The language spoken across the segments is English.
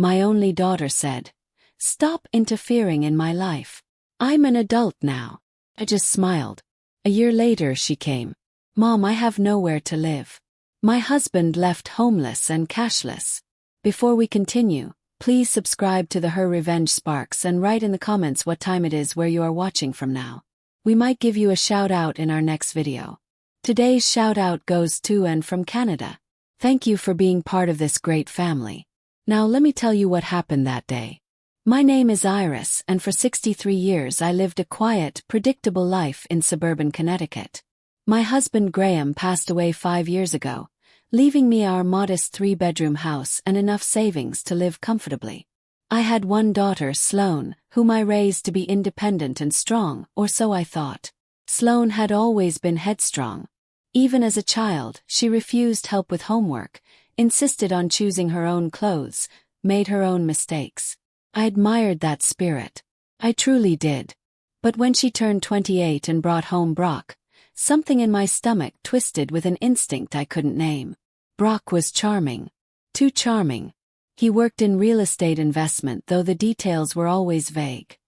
My only daughter said, "Stop interfering in my life. I'm an adult now." I just smiled. A year later she came. "Mom, I have nowhere to live. My husband left homeless and cashless." Before we continue, please subscribe to the Her Revenge Sparks and write in the comments what time it is where you are watching from now. We might give you a shout out in our next video. Today's shout out goes to and from Canada. Thank you for being part of this great family. Now let me tell you what happened that day. My name is Iris, and for 63 years I lived a quiet, predictable life in suburban Connecticut. My husband Graham passed away 5 years ago, leaving me our modest 3-bedroom house and enough savings to live comfortably. I had one daughter, Sloane, whom I raised to be independent and strong, or so I thought. Sloane had always been headstrong. Even as a child, she refused help with homework, insisted on choosing her own clothes, made her own mistakes. I admired that spirit. I truly did. But when she turned 28 and brought home Brock, something in my stomach twisted with an instinct I couldn't name. Brock was charming. Too charming. He worked in real estate investment, though the details were always vague.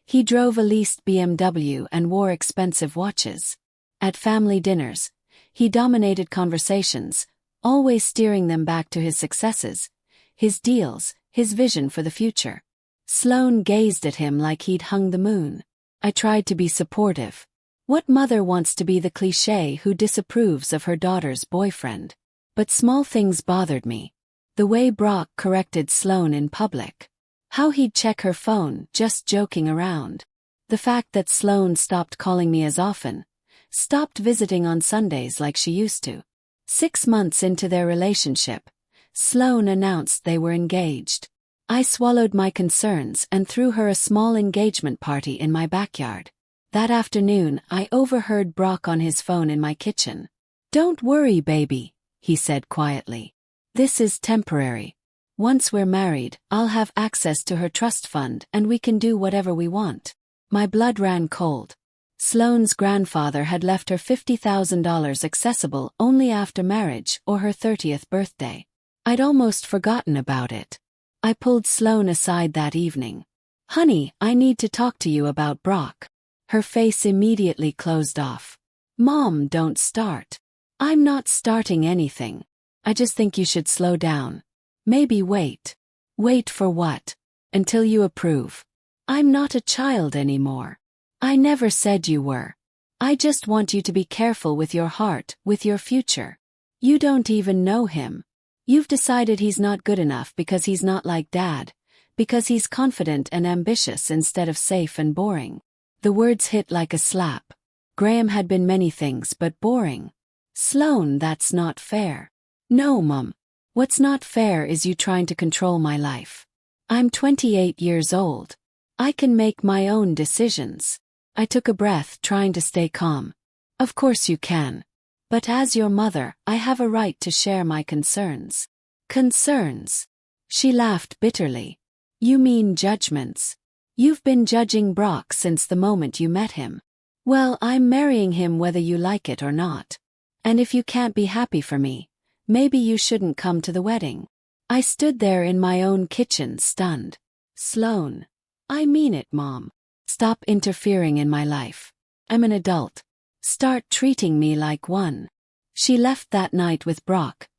He drove a leased BMW and wore expensive watches. At family dinners, he dominated conversations, always steering them back to his successes, his deals, his vision for the future. Sloane gazed at him like he'd hung the moon. I tried to be supportive. What mother wants to be the cliché who disapproves of her daughter's boyfriend? But small things bothered me. The way Brock corrected Sloane in public. How he'd check her phone, just joking around. The fact that Sloane stopped calling me as often. Stopped visiting on Sundays like she used to. 6 months into their relationship, Sloane announced they were engaged. I swallowed my concerns and threw her a small engagement party in my backyard. That afternoon, I overheard Brock on his phone in my kitchen. "Don't worry, baby," he said quietly. "This is temporary. Once we're married, I'll have access to her trust fund and we can do whatever we want." My blood ran cold. Sloane's grandfather had left her $50,000 accessible only after marriage or her 30th birthday. I'd almost forgotten about it. I pulled Sloane aside that evening. "Honey, I need to talk to you about Brock." Her face immediately closed off. "Mom, don't start." "I'm not starting anything. I just think you should slow down. Maybe wait." "Wait for what?" "Until you approve." "I'm not a child anymore." "I never said you were. I just want you to be careful with your heart, with your future. You don't even know him. You've decided he's not good enough because he's not like Dad, because he's confident and ambitious instead of safe and boring." The words hit like a slap. Graham had been many things but boring. "Sloane, that's not fair." "No, Mum. What's not fair is you trying to control my life. I'm 28 years old. I can make my own decisions." I took a breath, trying to stay calm. "Of course you can. But as your mother, I have a right to share my concerns." "Concerns?" She laughed bitterly. "You mean judgments. You've been judging Brock since the moment you met him. Well, I'm marrying him whether you like it or not. And if you can't be happy for me, maybe you shouldn't come to the wedding." I stood there in my own kitchen, stunned. "Sloane. I mean it, Mom. Stop interfering in my life. I'm an adult. Start treating me like one." She left that night with Brock,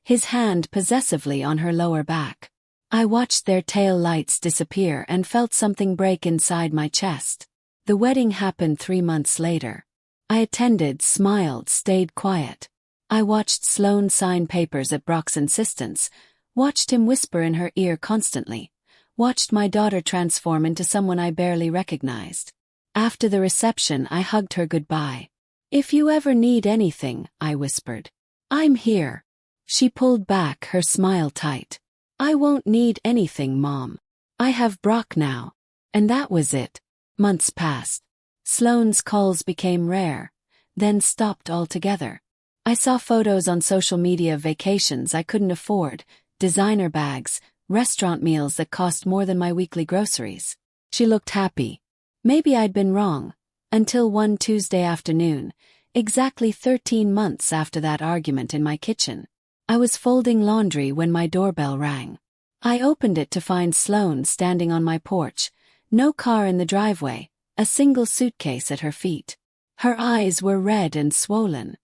his hand possessively on her lower back. I watched their tail lights disappear and felt something break inside my chest. The wedding happened 3 months later. I attended, smiled, stayed quiet. I watched Sloane sign papers at Brock's insistence, watched him whisper in her ear constantly, watched my daughter transform into someone I barely recognized. After the reception, I hugged her goodbye. "If you ever need anything," I whispered, "I'm here." She pulled back, her smile tight. "I won't need anything, Mom. I have Brock now." And that was it. Months passed. Sloane's calls became rare, then stopped altogether. I saw photos on social media of vacations I couldn't afford, designer bags, restaurant meals that cost more than my weekly groceries. She looked happy. Maybe I'd been wrong, until one Tuesday afternoon, exactly 13 months after that argument in my kitchen. I was folding laundry when my doorbell rang. I opened it to find Sloane standing on my porch, no car in the driveway, a single suitcase at her feet. Her eyes were red and swollen.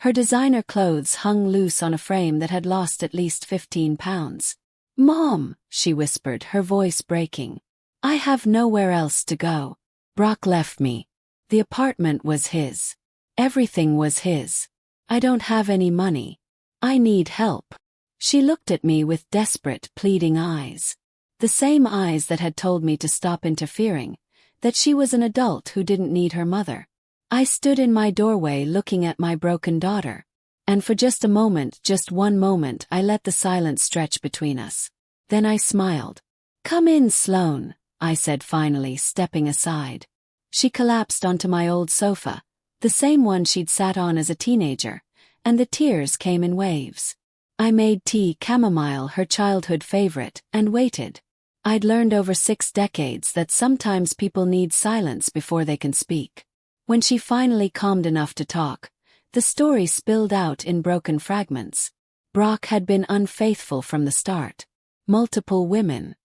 Her designer clothes hung loose on a frame that had lost at least 15 pounds. "Mom," she whispered, her voice breaking. "I have nowhere else to go. Brock left me. The apartment was his. Everything was his. I don't have any money. I need help." She looked at me with desperate, pleading eyes. The same eyes that had told me to stop interfering, that she was an adult who didn't need her mother. I stood in my doorway looking at my broken daughter, and for just a moment, just one moment, I let the silence stretch between us. Then I smiled. "Come in, Sloane," I said finally, stepping aside. She collapsed onto my old sofa, the same one she'd sat on as a teenager, and the tears came in waves. I made tea, chamomile, her childhood favorite, and waited. I'd learned over 6 decades that sometimes people need silence before they can speak. When she finally calmed enough to talk, the story spilled out in broken fragments. Brock had been unfaithful from the start. Multiple women.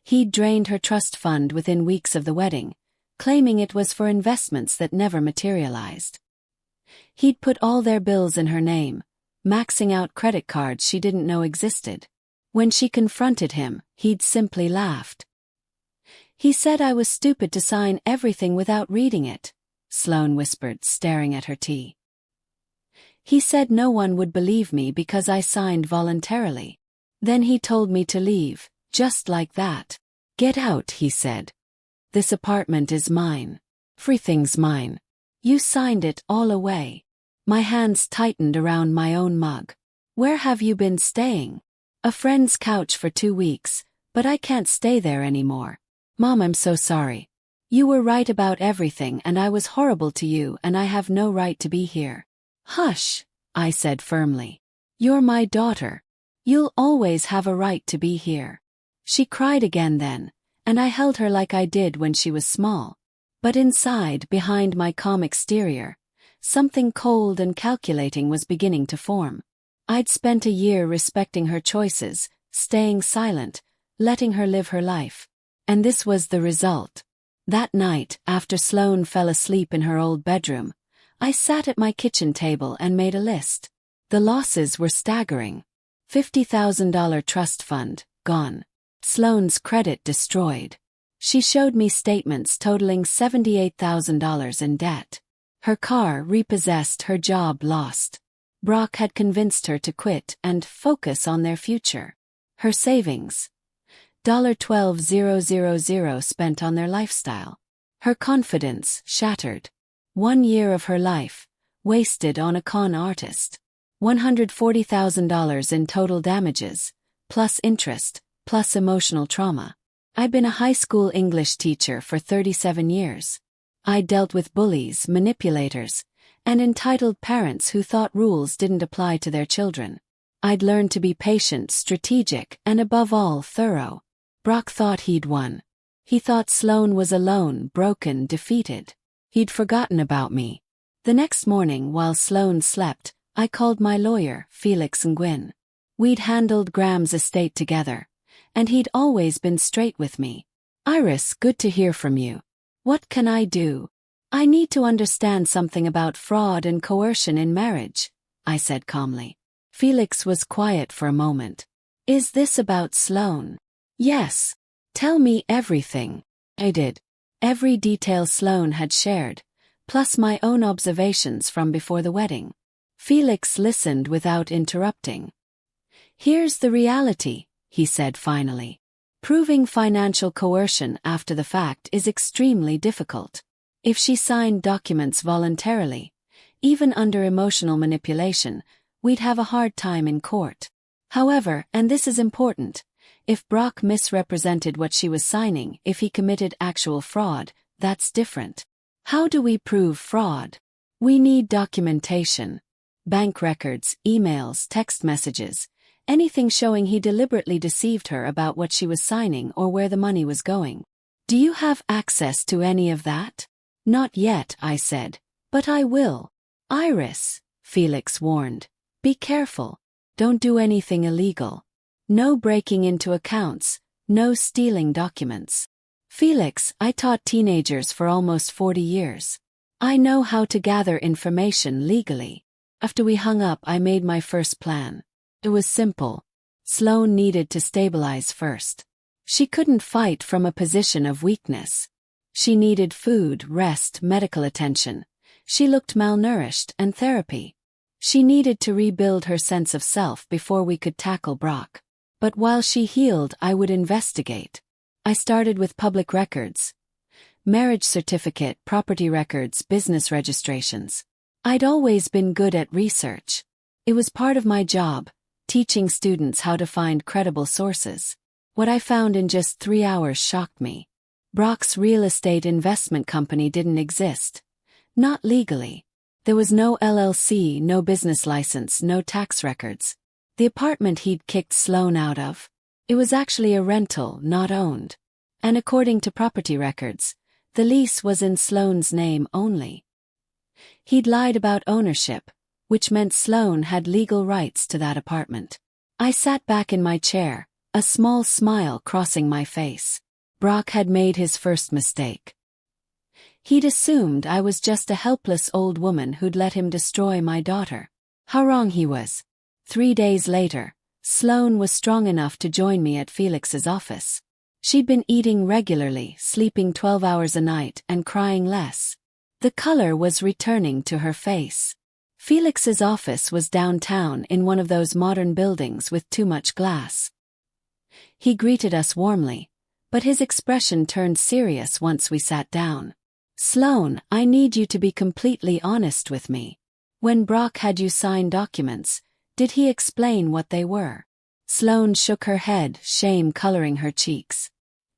He'd drained her trust fund within weeks of the wedding, claiming it was for investments that never materialized. He'd put all their bills in her name, maxing out credit cards she didn't know existed. When she confronted him, he'd simply laughed. "He said I was stupid to sign everything without reading it," Sloane whispered, staring at her tea. "He said no one would believe me because I signed voluntarily. Then he told me to leave, just like that. 'Get out,' he said. 'This apartment is mine. Everything's mine. You signed it all away.' My hands tightened around my own mug. "Where have you been staying?" "A friend's couch for 2 weeks, but I can't stay there anymore. Mom, I'm so sorry. You were right about everything and I was horrible to you and I have no right to be here." "Hush," I said firmly. "You're my daughter. You'll always have a right to be here." She cried again then, and I held her like I did when she was small. But inside, behind my calm exterior, something cold and calculating was beginning to form. I'd spent a year respecting her choices, staying silent, letting her live her life. And this was the result. That night, after Sloane fell asleep in her old bedroom, I sat at my kitchen table and made a list. The losses were staggering. $50,000 trust fund, gone. Sloane's credit destroyed. She showed me statements totaling $78,000 in debt. Her car repossessed, her job lost. Brock had convinced her to quit and focus on their future. Her savings, $12,000 spent on their lifestyle. Her confidence shattered. 1 year of her life, wasted on a con artist. $140,000 in total damages, plus interest, plus emotional trauma. I'd been a high school English teacher for 37 years. I dealt with bullies, manipulators, and entitled parents who thought rules didn't apply to their children. I'd learned to be patient, strategic, and above all, thorough. Brock thought he'd won. He thought Sloane was alone, broken, defeated. He'd forgotten about me. The next morning, while Sloane slept, I called my lawyer, Felix Nguyen. We'd handled Graham's estate together, and he'd always been straight with me. "Iris, good to hear from you. What can I do? I need to understand something about fraud and coercion in marriage," I said calmly. Felix was quiet for a moment. "Is this about Sloane?" "Yes. Tell me everything." I did. Every detail Sloane had shared, plus my own observations from before the wedding. Felix listened without interrupting. "Here's the reality," he said finally. "Proving financial coercion after the fact is extremely difficult. If she signed documents voluntarily, even under emotional manipulation, we'd have a hard time in court. However, and this is important, if Brock misrepresented what she was signing, if he committed actual fraud, that's different. How do we prove fraud? We need documentation. Bank records, emails, text messages, anything showing he deliberately deceived her about what she was signing or where the money was going. Do you have access to any of that?" "Not yet," I said, "but I will." "Iris," Felix warned, "be careful. Don't do anything illegal." No breaking into accounts, no stealing documents. Felix, I taught teenagers for almost 40 years. I know how to gather information legally. After we hung up, I made my first plan. It was simple. Sloane needed to stabilize first. She couldn't fight from a position of weakness. She needed food, rest, medical attention. She looked malnourished, and therapy. She needed to rebuild her sense of self before we could tackle Brock. But while she healed, I would investigate. I started with public records. Marriage certificate, property records, business registrations. I'd always been good at research. It was part of my job, teaching students how to find credible sources. What I found in just 3 hours shocked me. Brock's real estate investment company didn't exist. Not legally. There was no LLC, no business license, no tax records. The apartment he'd kicked Sloane out of, it was actually a rental, not owned. And according to property records, the lease was in Sloane's name only. He'd lied about ownership, which meant Sloane had legal rights to that apartment. I sat back in my chair, a small smile crossing my face. Brock had made his first mistake. He'd assumed I was just a helpless old woman who'd let him destroy my daughter. How wrong he was. 3 days later, Sloane was strong enough to join me at Felix's office. She'd been eating regularly, sleeping 12 hours a night, and crying less. The color was returning to her face. Felix's office was downtown in one of those modern buildings with too much glass. He greeted us warmly, but his expression turned serious once we sat down. Sloane, I need you to be completely honest with me. When Brock had you sign documents, did he explain what they were? Sloane shook her head, shame coloring her cheeks.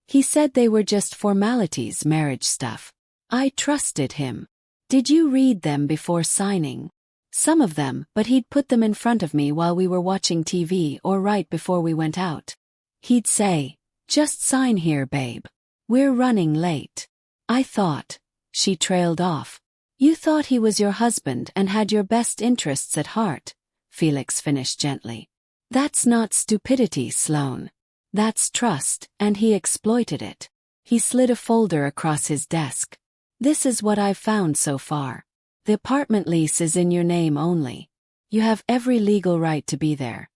He said they were just formalities, marriage stuff. I trusted him. Did you read them before signing? Some of them, but he'd put them in front of me while we were watching TV or right before we went out. He'd say, "Just sign here, babe. We're running late." I thought. She trailed off. You thought he was your husband and had your best interests at heart, Felix finished gently. That's not stupidity, Sloane. That's trust, and he exploited it. He slid a folder across his desk. This is what I've found so far. The apartment lease is in your name only. You have every legal right to be there.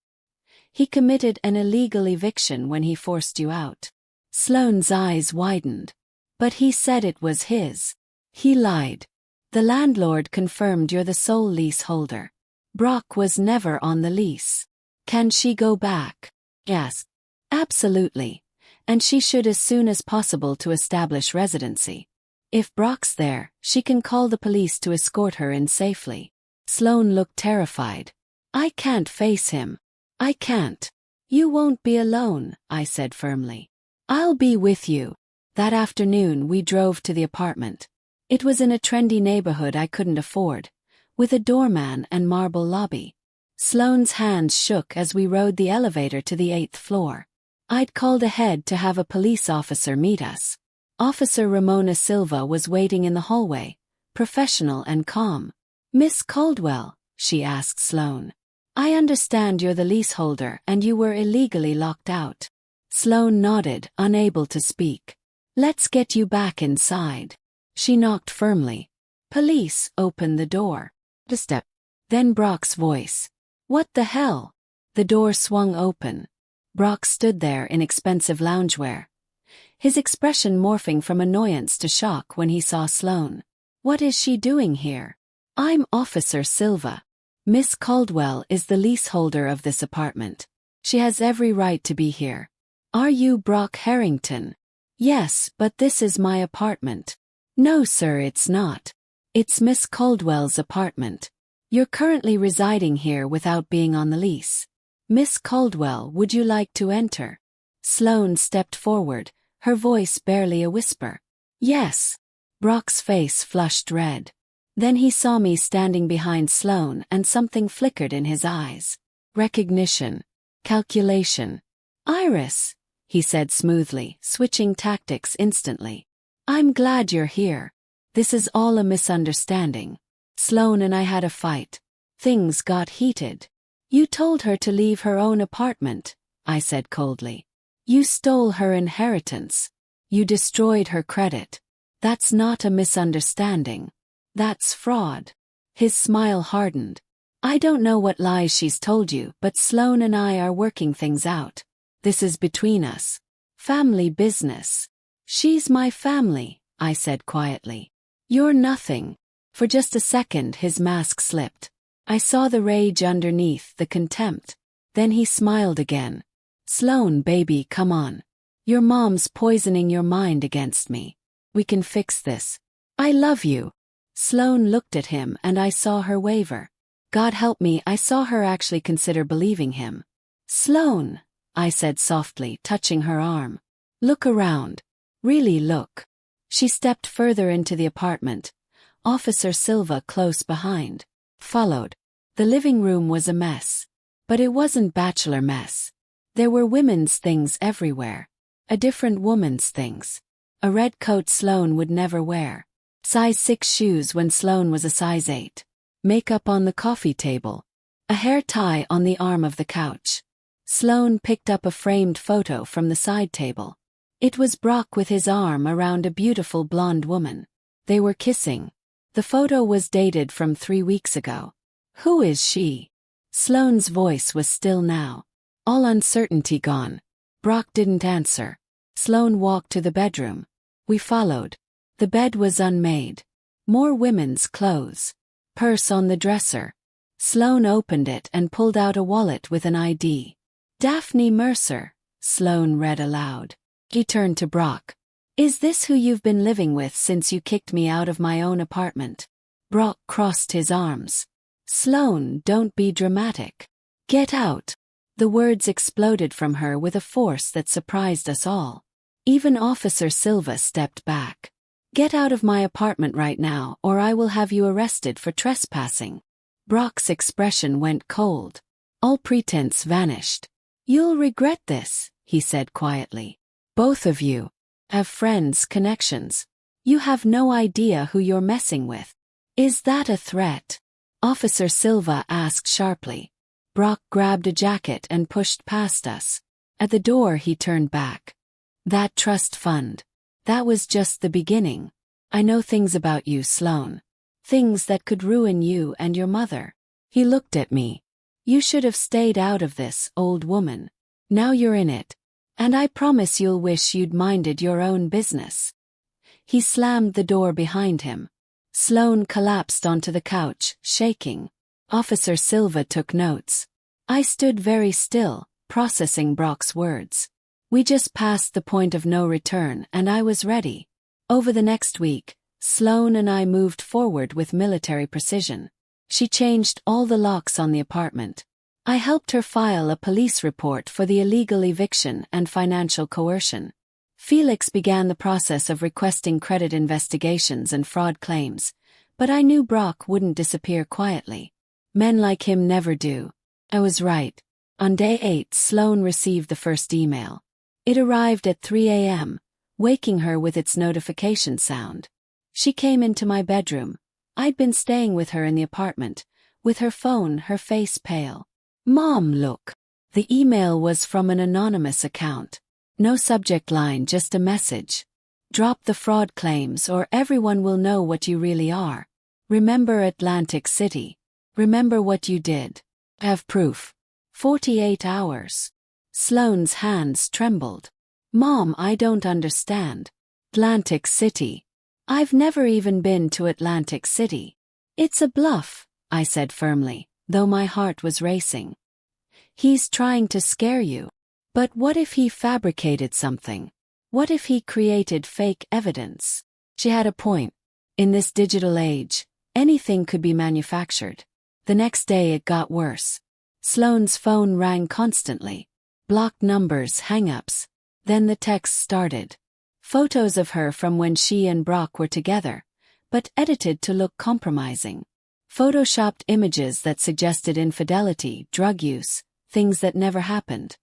He committed an illegal eviction when he forced you out. Sloane's eyes widened. But he said it was his. He lied. The landlord confirmed you're the sole leaseholder. Brock was never on the lease. Can she go back? Yes. Absolutely. And she should as soon as possible to establish residency. If Brock's there, she can call the police to escort her in safely. Sloane looked terrified. I can't face him. I can't. You won't be alone, I said firmly. I'll be with you. That afternoon we drove to the apartment. It was in a trendy neighborhood I couldn't afford, with a doorman and marble lobby. Sloane's hands shook as we rode the elevator to the 8th floor. I'd called ahead to have a police officer meet us. Officer Ramona Silva was waiting in the hallway, professional and calm. Miss Caldwell, she asked Sloane. I understand you're the leaseholder and you were illegally locked out. Sloane nodded, unable to speak. Let's get you back inside. She knocked firmly. Police, open the door. The step. Then Brock's voice. What the hell? The door swung open. Brock stood there in expensive loungewear, his expression morphing from annoyance to shock when he saw Sloane. What is she doing here? I'm Officer Silva. Miss Caldwell is the leaseholder of this apartment. She has every right to be here. Are you Brock Harrington? Yes, but this is my apartment. No, sir, it's not. It's Miss Caldwell's apartment. You're currently residing here without being on the lease. Miss Caldwell, would you like to enter? Sloane stepped forward, her voice barely a whisper. Yes. Brock's face flushed red. Then he saw me standing behind Sloane and something flickered in his eyes. Recognition. Calculation. Iris, he said smoothly, switching tactics instantly. I'm glad you're here. This is all a misunderstanding. Sloane and I had a fight. Things got heated. You told her to leave her own apartment, I said coldly. You stole her inheritance. You destroyed her credit. That's not a misunderstanding. That's fraud. His smile hardened. I don't know what lies she's told you, but Sloane and I are working things out. This is between us. Family business. She's my family, I said quietly. You're nothing. For just a second his mask slipped. I saw the rage underneath, the contempt. Then he smiled again. Sloane, baby, come on. Your mom's poisoning your mind against me. We can fix this. I love you. Sloane looked at him and I saw her waver. God help me, I saw her actually consider believing him. Sloane, I said softly, touching her arm. Look around. Really look. She stepped further into the apartment. Officer Silva close behind. Followed. The living room was a mess. But it wasn't bachelor mess. There were women's things everywhere. A different woman's things. A red coat Sloane would never wear. Size 6 shoes when Sloane was a size 8. Makeup on the coffee table. A hair tie on the arm of the couch. Sloane picked up a framed photo from the side table. It was Brock with his arm around a beautiful blonde woman. They were kissing. The photo was dated from 3 weeks ago. Who is she? Sloane's voice was still now. All uncertainty gone. Brock didn't answer. Sloane walked to the bedroom. We followed. The bed was unmade. More women's clothes. Purse on the dresser. Sloane opened it and pulled out a wallet with an ID. Daphne Mercer, Sloane read aloud. He turned to Brock. Is this who you've been living with since you kicked me out of my own apartment? Brock crossed his arms. Sloane, don't be dramatic. Get out. The words exploded from her with a force that surprised us all. Even Officer Silva stepped back. Get out of my apartment right now, or I will have you arrested for trespassing. Brock's expression went cold. All pretense vanished. You'll regret this, he said quietly. Both of you have friends, connections. You have no idea who you're messing with. Is that a threat? Officer Silva asked sharply. Brock grabbed a jacket and pushed past us. At the door he turned back. That trust fund. That was just the beginning. I know things about you, Sloane. Things that could ruin you and your mother. He looked at me. You should have stayed out of this, old woman. Now you're in it. And I promise you'll wish you'd minded your own business. He slammed the door behind him. Sloane collapsed onto the couch, shaking. Officer Silva took notes. I stood very still, processing Brock's words. We just passed the point of no return and I was ready. Over the next week, Sloane and I moved forward with military precision. She changed all the locks on the apartment. I helped her file a police report for the illegal eviction and financial coercion. Felix began the process of requesting credit investigations and fraud claims, but I knew Brock wouldn't disappear quietly. Men like him never do. I was right. On day 8, Sloane received the first email. It arrived at 3 a.m., waking her with its notification sound. She came into my bedroom. I'd been staying with her in the apartment, with her phone, her face pale. Mom, look. The email was from an anonymous account. No subject line, just a message. Drop the fraud claims or everyone will know what you really are. Remember Atlantic City. Remember what you did. Have proof. 48 hours. Sloane's hands trembled. Mom, I don't understand. Atlantic City. I've never even been to Atlantic City. It's a bluff, I said firmly, though my heart was racing. He's trying to scare you. But what if he fabricated something? What if he created fake evidence? She had a point. In this digital age, anything could be manufactured. The next day it got worse. Sloane's phone rang constantly. Blocked numbers, hang-ups. Then the texts started. Photos of her from when she and Brock were together, but edited to look compromising. Photoshopped images that suggested infidelity, drug use, things that never happened.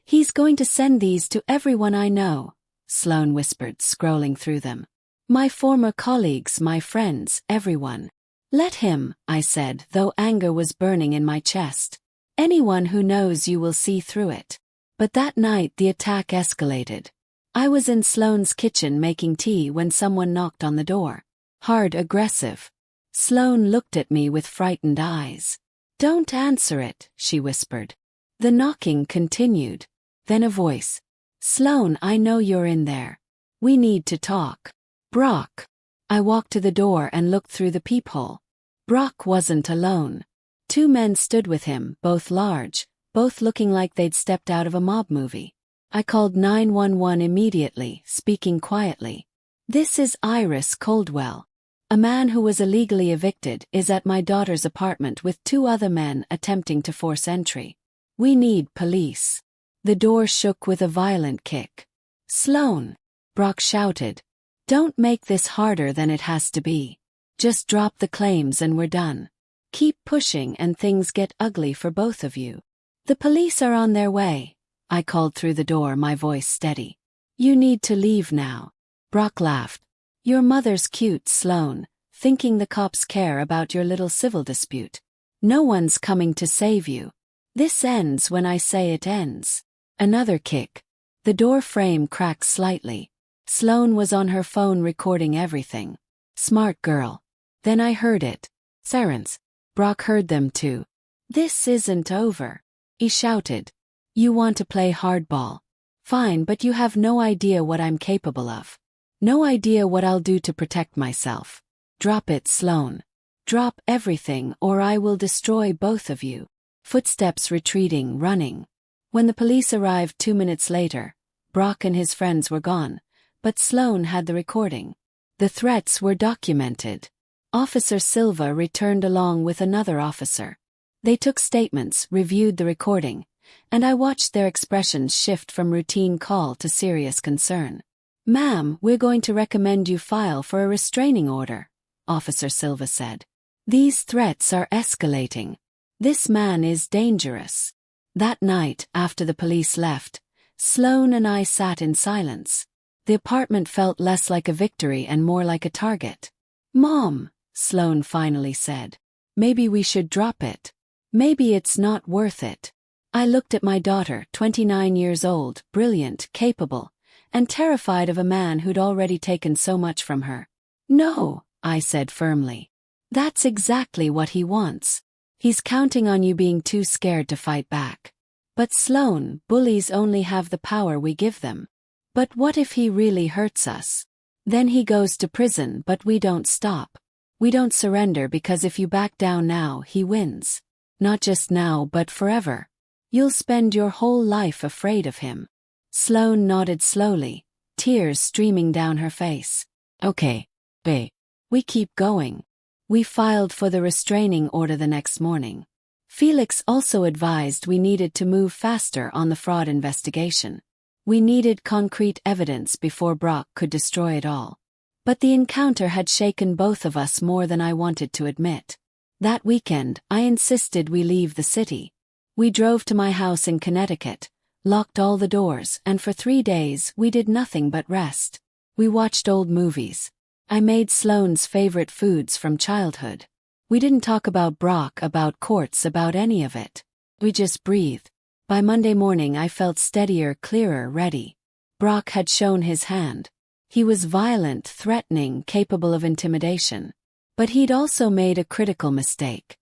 He's going to send these to everyone I know, Sloane whispered, scrolling through them. My former colleagues, my friends, everyone. Let him, I said, though anger was burning in my chest. Anyone who knows you will see through it. But that night the attack escalated. I was in Sloane's kitchen making tea when someone knocked on the door. Hard, aggressive. Sloane looked at me with frightened eyes. "Don't answer it," she whispered. The knocking continued. Then a voice. "Sloane, I know you're in there. We need to talk." "Brock." I walked to the door and looked through the peephole. Brock wasn't alone. 2 men stood with him, both large, both looking like they'd stepped out of a mob movie. I called 911 immediately, speaking quietly. "This is Iris Coldwell. A man who was illegally evicted is at my daughter's apartment with 2 other men attempting to force entry. We need police." The door shook with a violent kick. "Sloane," Brock shouted. "Don't make this harder than it has to be. Just drop the claims and we're done. Keep pushing and things get ugly for both of you." "The police are on their way," I called through the door, my voice steady. "You need to leave now." Brock laughed. "Your mother's cute, Sloane, thinking the cops care about your little civil dispute. No one's coming to save you. This ends when I say it ends." Another kick. The door frame cracked slightly. Sloane was on her phone recording everything. Smart girl. Then I heard it. Sirens. Brock heard them too. "This isn't over," he shouted. "You want to play hardball? Fine, but you have no idea what I'm capable of. No idea what I'll do to protect myself. Drop it, Sloane. Drop everything or I will destroy both of you." Footsteps retreating, running. When the police arrived 2 minutes later, Brock and his friends were gone, but Sloane had the recording. The threats were documented. Officer Silva returned along with another officer. They took statements, reviewed the recording, and I watched their expressions shift from routine call to serious concern. "Ma'am, we're going to recommend you file for a restraining order," Officer Silva said. "These threats are escalating. This man is dangerous." That night, after the police left, Sloane and I sat in silence. The apartment felt less like a victory and more like a target. "Mom," Sloane finally said, "maybe we should drop it. Maybe it's not worth it." I looked at my daughter, 29 years old, brilliant, capable, and terrified of a man who'd already taken so much from her. "No," I said firmly. "That's exactly what he wants. He's counting on you being too scared to fight back." "But Sloane, bullies only have the power we give them." "But what if he really hurts us? Then he goes to prison, but we don't stop. We don't surrender because if you back down now, he wins. Not just now but forever. You'll spend your whole life afraid of him." Sloane nodded slowly, tears streaming down her face. "Okay, babe. We keep going." We filed for the restraining order the next morning. Felix also advised we needed to move faster on the fraud investigation. We needed concrete evidence before Brock could destroy it all. But the encounter had shaken both of us more than I wanted to admit. That weekend, I insisted we leave the city. We drove to my house in Connecticut, locked all the doors, and for 3 days we did nothing but rest. We watched old movies. I made Sloane's favorite foods from childhood. We didn't talk about Brock, about courts, about any of it. We just breathed. By Monday morning I felt steadier, clearer, ready. Brock had shown his hand. He was violent, threatening, capable of intimidation. But he'd also made a critical mistake.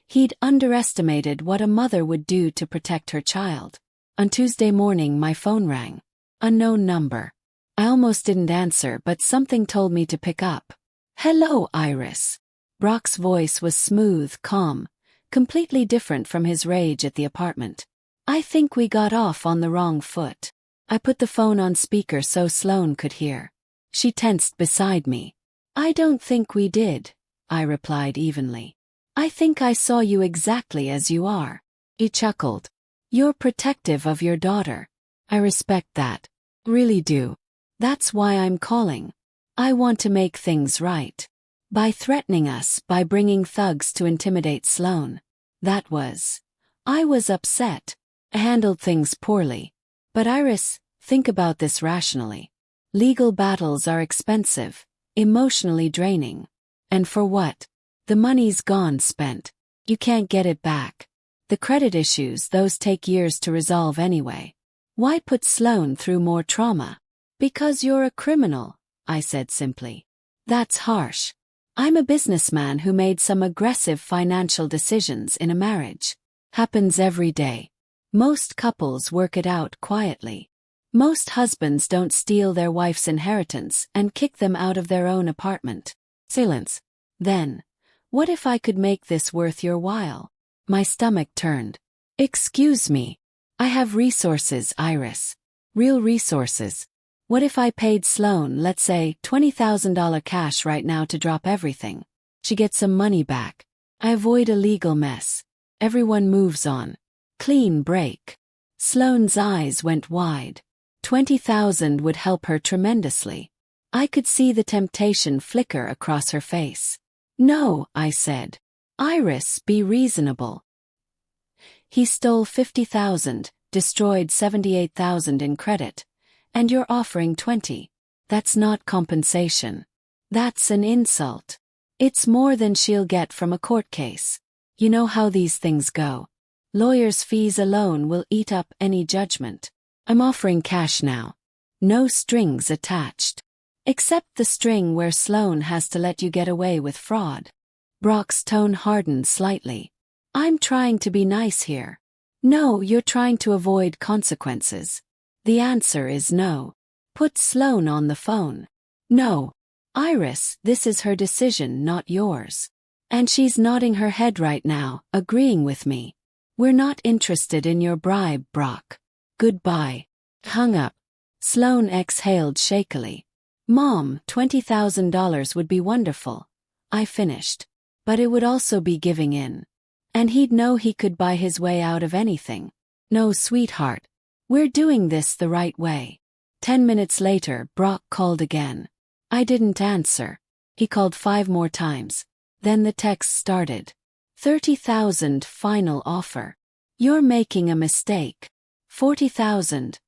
He'd underestimated what a mother would do to protect her child. On Tuesday morning my phone rang. Unknown number. I almost didn't answer, but something told me to pick up. "Hello, Iris." Brock's voice was smooth, calm, completely different from his rage at the apartment. "I think we got off on the wrong foot." I put the phone on speaker so Sloane could hear. She tensed beside me. "I don't think we did," I replied evenly. "I think I saw you exactly as you are." He chuckled. "You're protective of your daughter. I respect that. Really do. That's why I'm calling. I want to make things right. By threatening us, by bringing thugs to intimidate Sloane. I was upset. I handled things poorly. But Iris, think about this rationally. Legal battles are expensive, emotionally draining. And for what? The money's gone, spent. You can't get it back. The credit issues, those take years to resolve anyway. Why put Sloane through more trauma? Because you're a criminal, I said simply. That's harsh. I'm a businessman who made some aggressive financial decisions in a marriage. Happens every day. Most couples work it out quietly. Most husbands don't steal their wife's inheritance and kick them out of their own apartment. Silence. Then, what if I could make this worth your while? My stomach turned. Excuse me. I have resources, Iris. Real resources. What if I paid Sloane, let's say, $20,000 cash right now to drop everything? She gets some money back. I avoid a legal mess. Everyone moves on. Clean break. Sloane's eyes went wide. $20,000 would help her tremendously. I could see the temptation flicker across her face. No, I said. Iris, be reasonable. He stole $50,000, destroyed $78,000 in credit, and you're offering $20,000. That's not compensation. That's an insult. It's more than she'll get from a court case. You know how these things go. Lawyers' fees alone will eat up any judgment. I'm offering cash now. No strings attached. Except the string where Sloane has to let you get away with fraud. Brock's tone hardened slightly. I'm trying to be nice here. No, you're trying to avoid consequences. The answer is no. Put Sloane on the phone. No. Iris, this is her decision, not yours. And she's nodding her head right now, agreeing with me. We're not interested in your bribe, Brock. Goodbye. Hung up. Sloane exhaled shakily. Mom, $20,000 would be wonderful. I finished. But it would also be giving in. And he'd know he could buy his way out of anything. No, sweetheart. We're doing this the right way. 10 minutes later, Brock called again. I didn't answer. He called 5 more times. Then the text started. $30,000 final offer. You're making a mistake. $40,000.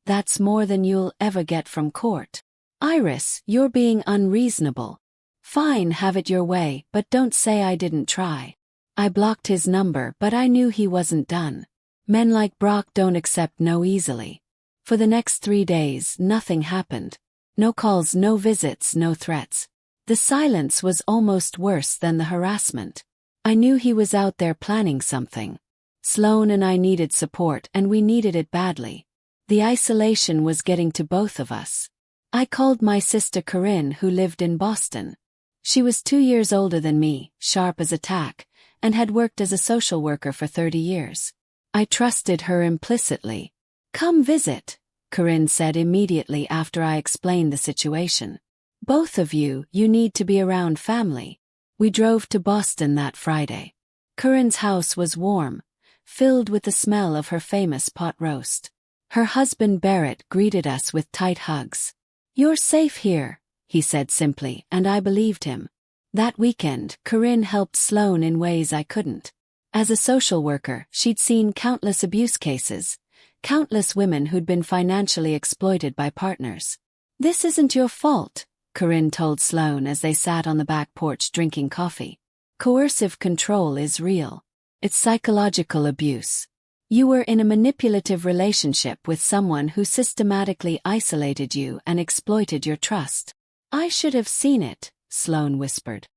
That's more than you'll ever get from court. Iris, you're being unreasonable. Fine, have it your way, but don't say I didn't try. I blocked his number, but I knew he wasn't done. Men like Brock don't accept no easily. For the next 3 days, nothing happened. No calls, no visits, no threats. The silence was almost worse than the harassment. I knew he was out there planning something. Sloane and I needed support, and we needed it badly. The isolation was getting to both of us. I called my sister Corinne, who lived in Boston. She was 2 years older than me, sharp as a tack, and had worked as a social worker for 30 years. I trusted her implicitly. Come visit, Corinne said immediately after I explained the situation. Both of you need to be around family. We drove to Boston that Friday. Corinne's house was warm, filled with the smell of her famous pot roast. Her husband Barrett greeted us with tight hugs. You're safe here, he said simply, and I believed him. That weekend, Corinne helped Sloane in ways I couldn't. As a social worker, she'd seen countless abuse cases, countless women who'd been financially exploited by partners. This isn't your fault, Corinne told Sloane as they sat on the back porch drinking coffee. Coercive control is real. It's psychological abuse. You were in a manipulative relationship with someone who systematically isolated you and exploited your trust. I should have seen it, Sloane whispered.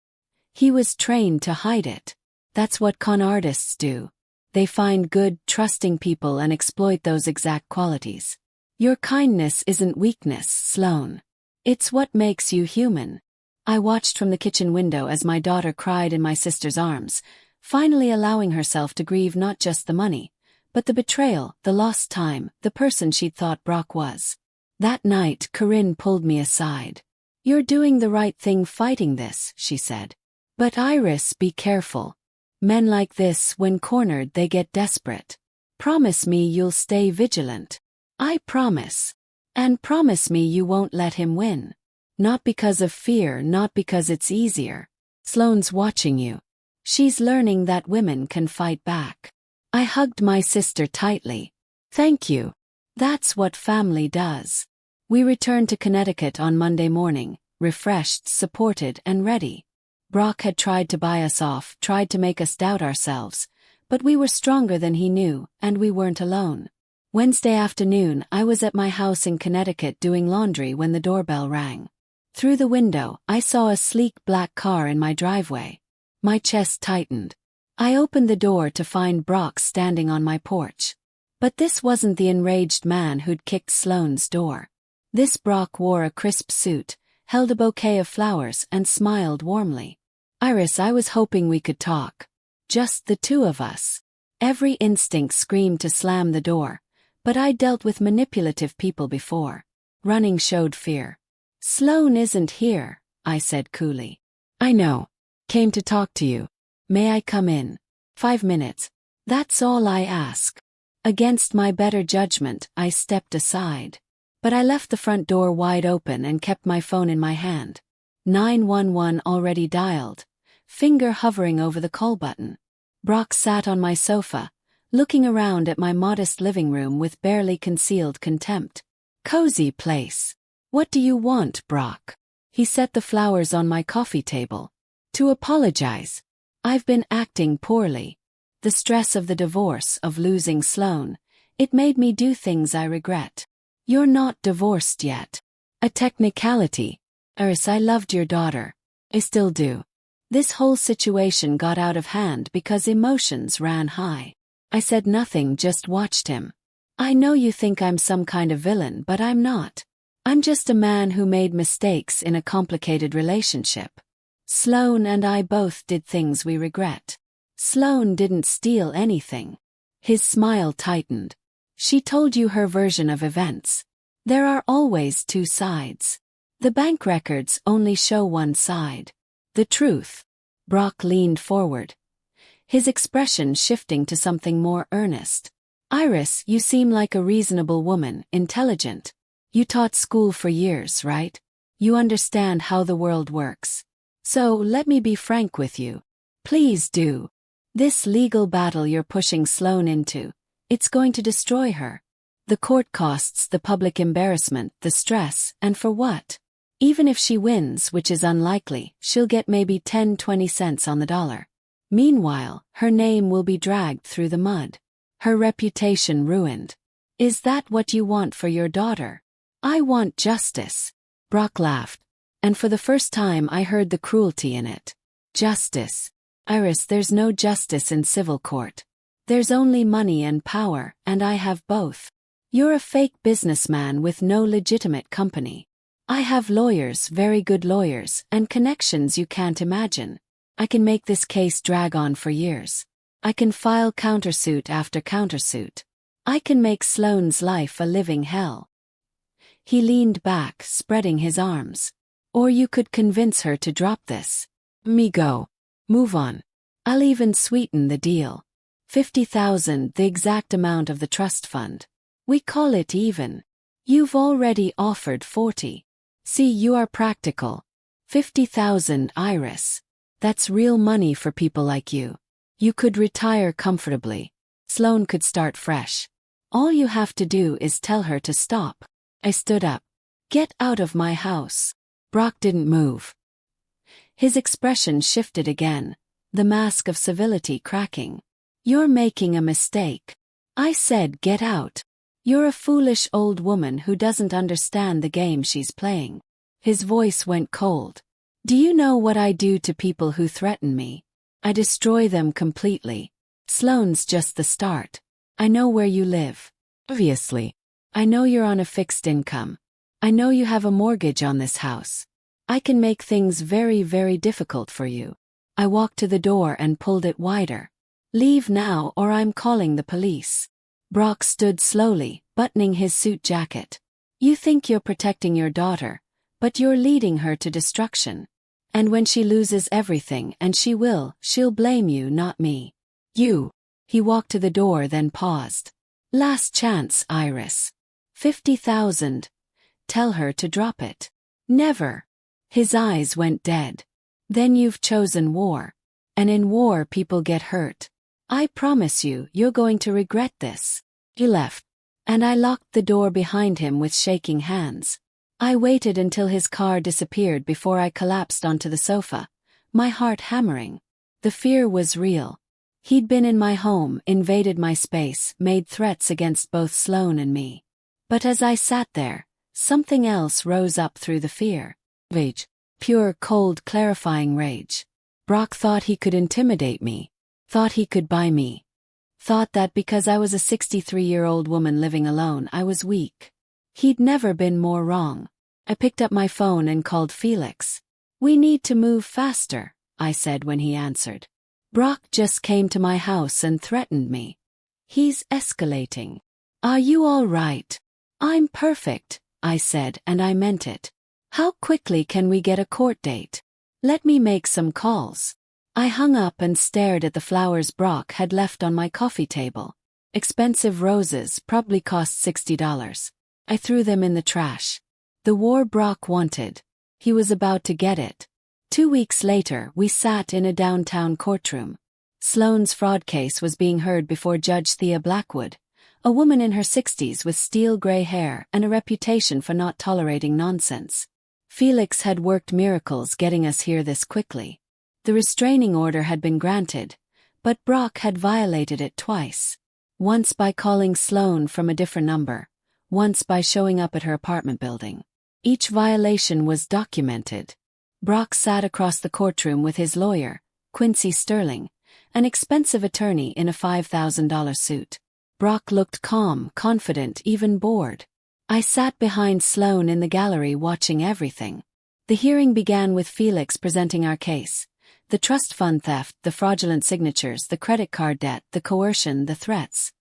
He was trained to hide it. That's what con artists do. They find good, trusting people and exploit those exact qualities. Your kindness isn't weakness, Sloane. It's what makes you human. I watched from the kitchen window as my daughter cried in my sister's arms, finally allowing herself to grieve not just the money, but the betrayal, the lost time, the person she'd thought Brock was. That night, Corinne pulled me aside. You're doing the right thing fighting this, she said. But Iris, be careful. Men like this, when cornered, they get desperate. Promise me you'll stay vigilant. I promise. And promise me you won't let him win. Not because of fear, not because it's easier. Sloane's watching you. She's learning that women can fight back. I hugged my sister tightly. Thank you. That's what family does. We returned to Connecticut on Monday morning, refreshed, supported, and ready. Brock had tried to buy us off, tried to make us doubt ourselves, But we were stronger than he knew, and we weren't alone. Wednesday afternoon, I was at my house in Connecticut doing laundry when the doorbell rang. Through the window, I saw a sleek black car in my driveway. My chest tightened. I opened the door to find Brock standing on my porch. But this wasn't the enraged man who'd kicked Sloane's door. This Brock wore a crisp suit, held a bouquet of flowers, and smiled warmly. "Iris, I was hoping we could talk. Just the two of us." Every instinct screamed to slam the door, but I dealt with manipulative people before. Running showed fear. "Sloane isn't here," I said coolly. "I know. Came to talk to you. May I come in?" 5 minutes. That's all I ask." Against my better judgment, I stepped aside. But I left the front door wide open and kept my phone in my hand. 911 already dialed, finger hovering over the call button. Brock sat on my sofa, looking around at my modest living room with barely concealed contempt. "Cozy place. What do you want, Brock?" He set the flowers on my coffee table. "To apologize. I've been acting poorly. The stress of the divorce, of losing Sloane, it made me do things I regret." "You're not divorced yet." "A technicality. Iris, I loved your daughter. I still do. This whole situation got out of hand because emotions ran high." I said nothing, just watched him. "I know you think I'm some kind of villain, but I'm not. I'm just a man who made mistakes in a complicated relationship. Sloane and I both did things we regret. Sloane didn't steal anything." His smile tightened. "She told you her version of events. There are always two sides. The bank records only show one side. The truth." Brock leaned forward, his expression shifting to something more earnest. "Iris, you seem like a reasonable woman, intelligent. You taught school for years, right? You understand how the world works. So let me be frank with you. Please do. This legal battle you're pushing Sloane into, it's going to destroy her. The court costs, the public embarrassment, the stress, and for what? Even if she wins, which is unlikely, she'll get maybe 10-20 cents on the dollar. Meanwhile, her name will be dragged through the mud. Her reputation ruined. Is that what you want for your daughter?" "I want justice." Brock laughed, and for the first time I heard the cruelty in it. "Justice? Iris, there's no justice in civil court. There's only money and power, and I have both. You're a fake businessman with no legitimate company. I have lawyers, very good lawyers, and connections you can't imagine. I can make this case drag on for years. I can file countersuit after countersuit. I can make Sloane's life a living hell." He leaned back, spreading his arms. "Or you could convince her to drop this. Me go. Move on. I'll even sweeten the deal. 50,000, the exact amount of the trust fund. We call it even. You've already offered 40. See, you are practical. 50,000, Iris. That's real money for people like you. You could retire comfortably. Sloane could start fresh. All you have to do is tell her to stop." I stood up. "Get out of my house." Brock didn't move. His expression shifted again, the mask of civility cracking. "You're making a mistake." I said, "Get out. You're a foolish old woman who doesn't understand the game she's playing." His voice went cold. "Do you know what I do to people who threaten me? I destroy them completely. Sloane's just the start. I know where you live. Obviously. I know you're on a fixed income. I know you have a mortgage on this house. I can make things very, very difficult for you." I walked to the door and pulled it wider. "Leave now or I'm calling the police." Brock stood slowly, buttoning his suit jacket. "You think you're protecting your daughter, but you're leading her to destruction. And when she loses everything, and she will, she'll blame you, not me. You." He walked to the door, then paused. "Last chance, Iris. 50,000. Tell her to drop it." "Never." His eyes went dead. "Then you've chosen war. And in war people get hurt. I promise you, you're going to regret this." He left, and I locked the door behind him with shaking hands. I waited until his car disappeared before I collapsed onto the sofa, my heart hammering. The fear was real. He'd been in my home, invaded my space, made threats against both Sloane and me. But as I sat there, something else rose up through the fear. Rage. Pure, cold, clarifying rage. Brock thought he could intimidate me. Thought he could buy me. Thought that because I was a 63-year-old woman living alone, I was weak. He'd never been more wrong. I picked up my phone and called Felix. "We need to move faster," I said when he answered. "Brock just came to my house and threatened me. He's escalating. Are you all right?" "I'm perfect," I said, and I meant it. "How quickly can we get a court date? Let me make some calls." I hung up and stared at the flowers Brock had left on my coffee table. Expensive roses, probably cost $60. I threw them in the trash. The war Brock wanted. He was about to get it. 2 weeks later, we sat in a downtown courtroom. Sloane's fraud case was being heard before Judge Thea Blackwood, a woman in her 60s with steel gray hair and a reputation for not tolerating nonsense. Felix had worked miracles getting us here this quickly. The restraining order had been granted, but Brock had violated it twice. Once by calling Sloane from a different number, once by showing up at her apartment building. Each violation was documented. Brock sat across the courtroom with his lawyer, Quincy Sterling, an expensive attorney in a $5,000 suit. Brock looked calm, confident, even bored. I sat behind Sloane in the gallery watching everything. The hearing began with Felix presenting our case. The trust fund theft, the fraudulent signatures, the credit card debt, the coercion, the threats.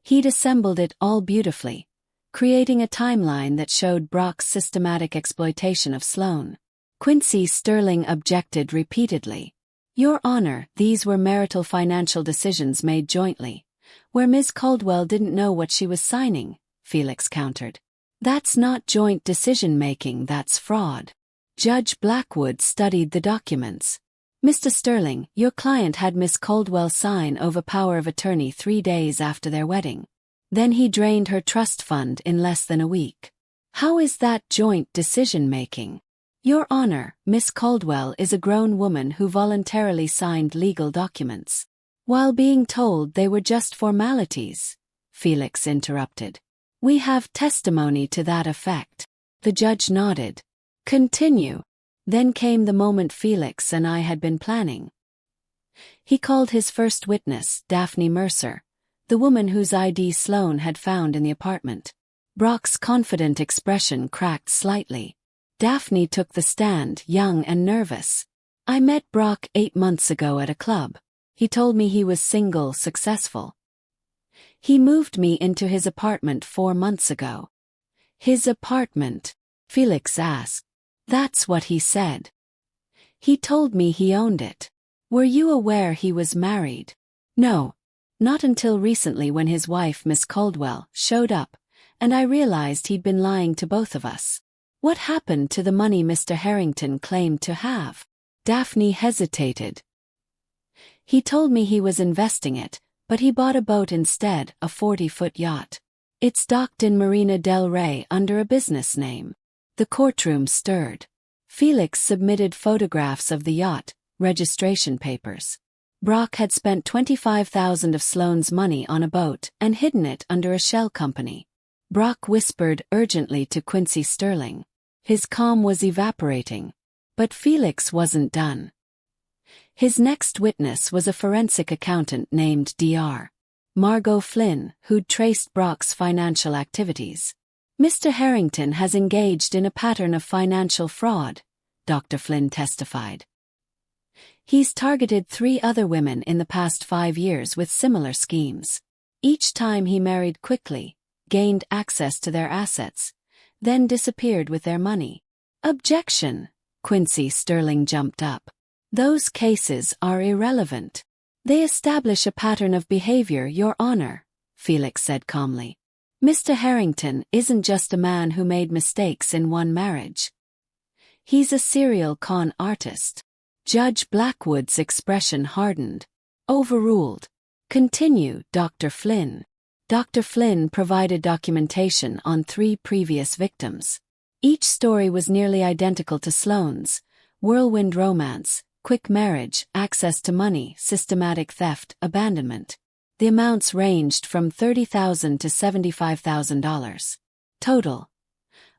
He'd assembled it all beautifully, creating a timeline that showed Brock's systematic exploitation of Sloane. Quincy Sterling objected repeatedly. "Your Honor, these were marital financial decisions made jointly, where Ms. Caldwell didn't know what she was signing," Felix countered. "That's not joint decision-making, that's fraud." Judge Blackwood studied the documents. "Mr. Sterling, your client had Miss Caldwell sign over power of attorney 3 days after their wedding. Then he drained her trust fund in less than a week. How is that joint decision-making?" "Your Honor, Miss Caldwell is a grown woman who voluntarily signed legal documents, while being told they were just formalities," Felix interrupted. "We have testimony to that effect." The judge nodded. "Continue." Then came the moment Felix and I had been planning. He called his first witness, Daphne Mercer, the woman whose ID Sloane had found in the apartment. Brock's confident expression cracked slightly. Daphne took the stand, young and nervous. "I met Brock 8 months ago at a club. He told me he was single, successful. He moved me into his apartment 4 months ago." "His apartment?" Felix asked. "That's what he said. He told me he owned it." "Were you aware he was married?" "No. Not until recently when his wife, Miss Caldwell, showed up, and I realized he'd been lying to both of us." "What happened to the money Mr. Harrington claimed to have?" Daphne hesitated. "He told me he was investing it, but he bought a boat instead, a 40-foot yacht. It's docked in Marina del Rey under a business name." The courtroom stirred. Felix submitted photographs of the yacht, registration papers. Brock had spent $25,000 of Sloane's money on a boat and hidden it under a shell company. Brock whispered urgently to Quincy Sterling. His calm was evaporating. But Felix wasn't done. His next witness was a forensic accountant named Dr. Margot Flynn, who'd traced Brock's financial activities. "Mr. Harrington has engaged in a pattern of financial fraud," Dr. Flynn testified. "He's targeted 3 other women in the past 5 years with similar schemes. Each time he married quickly, gained access to their assets, then disappeared with their money." "Objection!" Quincy Sterling jumped up. "Those cases are irrelevant. They establish a pattern of behavior, Your Honor," Felix said calmly. "Mr. Harrington isn't just a man who made mistakes in one marriage. He's a serial con artist." Judge Blackwood's expression hardened. "Overruled. Continue, Dr. Flynn." Dr. Flynn provided documentation on 3 previous victims. Each story was nearly identical to Sloane's: whirlwind romance, quick marriage, access to money, systematic theft, abandonment. The amounts ranged from $30,000 to $75,000. Total: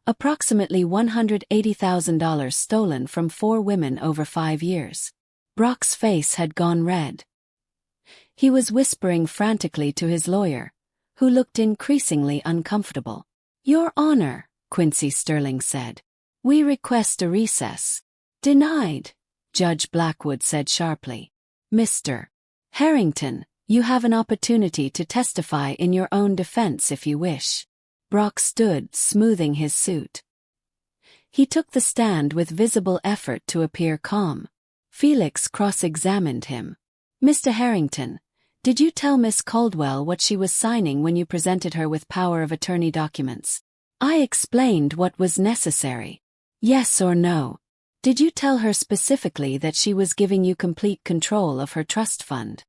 approximately $180,000 stolen from 4 women over 5 years. Brock's face had gone red. He was whispering frantically to his lawyer, who looked increasingly uncomfortable. "Your Honor," Quincy Sterling said, "we request a recess." "Denied," Judge Blackwood said sharply. "Mr. Harrington, you have an opportunity to testify in your own defense if you wish." Brock stood, smoothing his suit. He took the stand with visible effort to appear calm. Felix cross-examined him. "Mr. Harrington, did you tell Miss Caldwell what she was signing when you presented her with power of attorney documents?" "I explained what was necessary." "Yes or no? Did you tell her specifically that she was giving you complete control of her trust fund?"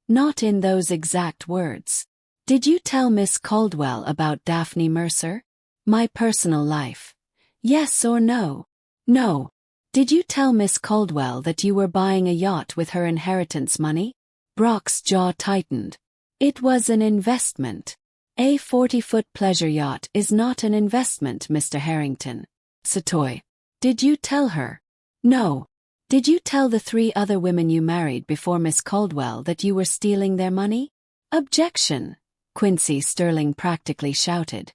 "Not in those exact words." "Did you tell Miss Caldwell about Daphne Mercer?" "My personal life." "Yes or no?" "No." "Did you tell Miss Caldwell that you were buying a yacht with her inheritance money?" Brock's jaw tightened. "It was an investment." "A 40-foot pleasure yacht is not an investment, Mr. Harrington." "Satoy." "Did you tell her?" "No." "Did you tell the 3 other women you married before Miss Caldwell that you were stealing their money?" "Objection," Quincy Sterling practically shouted.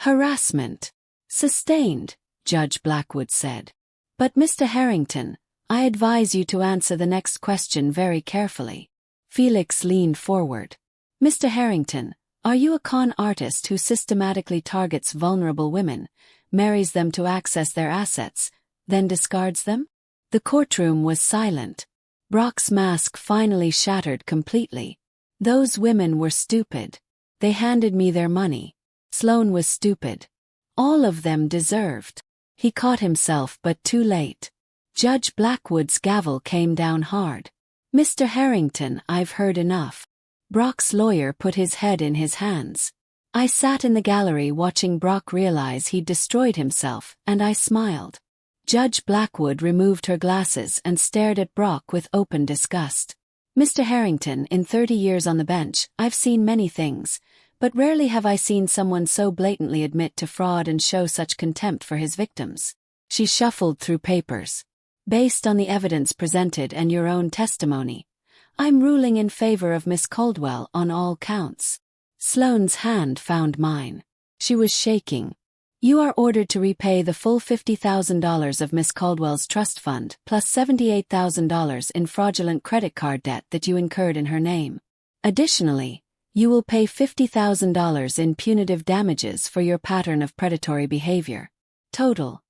"Harassment." "Sustained," Judge Blackwood said. "But Mr. Harrington, I advise you to answer the next question very carefully." Felix leaned forward. "Mr. Harrington, are you a con artist who systematically targets vulnerable women, marries them to access their assets, then discards them?" The courtroom was silent. Brock's mask finally shattered completely. "Those women were stupid. They handed me their money. Sloan was stupid. All of them deserved." He caught himself, but too late. Judge Blackwood's gavel came down hard. "Mr. Harrington, I've heard enough." Brock's lawyer put his head in his hands. "I sat in the gallery watching Brock realize he'd destroyed himself, and I smiled." Judge Blackwood removed her glasses and stared at Brock with open disgust. "Mr. Harrington, in 30 years on the bench, I've seen many things, but rarely have I seen someone so blatantly admit to fraud and show such contempt for his victims." She shuffled through papers. "Based on the evidence presented and your own testimony, I'm ruling in favor of Miss Caldwell on all counts." Sloane's hand found mine. She was shaking. "You are ordered to repay the full $50,000 of Miss Caldwell's trust fund, plus $78,000 in fraudulent credit card debt that you incurred in her name. Additionally, you will pay $50,000 in punitive damages for your pattern of predatory behavior. Total: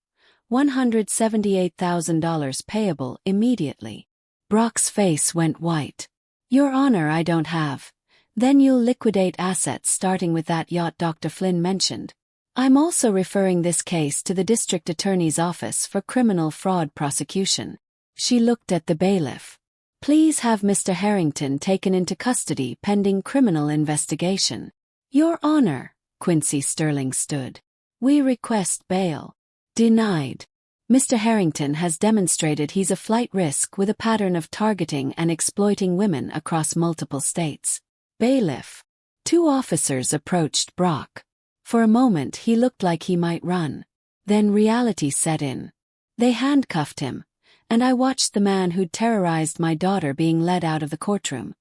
$178,000 payable immediately." Brock's face went white. "Your Honor, I don't have." "Then you'll liquidate assets starting with that yacht Dr. Flynn mentioned. I'm also referring this case to the District Attorney's Office for criminal fraud prosecution." She looked at the bailiff. "Please have Mr. Harrington taken into custody pending criminal investigation." "Your Honor," Quincy Sterling stood. "We request bail." "Denied." "Mr. Harrington has demonstrated he's a flight risk with a pattern of targeting and exploiting women across multiple states." Bailiff. 2 officers approached Brock. For a moment he looked like he might run. Then reality set in. They handcuffed him, and I watched the man who'd terrorized my daughter being led out of the courtroom.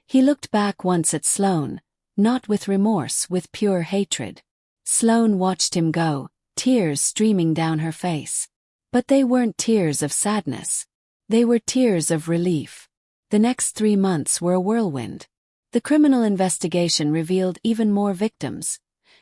He looked back once at Sloan, not with remorse, with pure hatred. Sloan watched him go, tears streaming down her face. But they weren't tears of sadness. They were tears of relief. The next 3 months were a whirlwind. The criminal investigation revealed even more victims.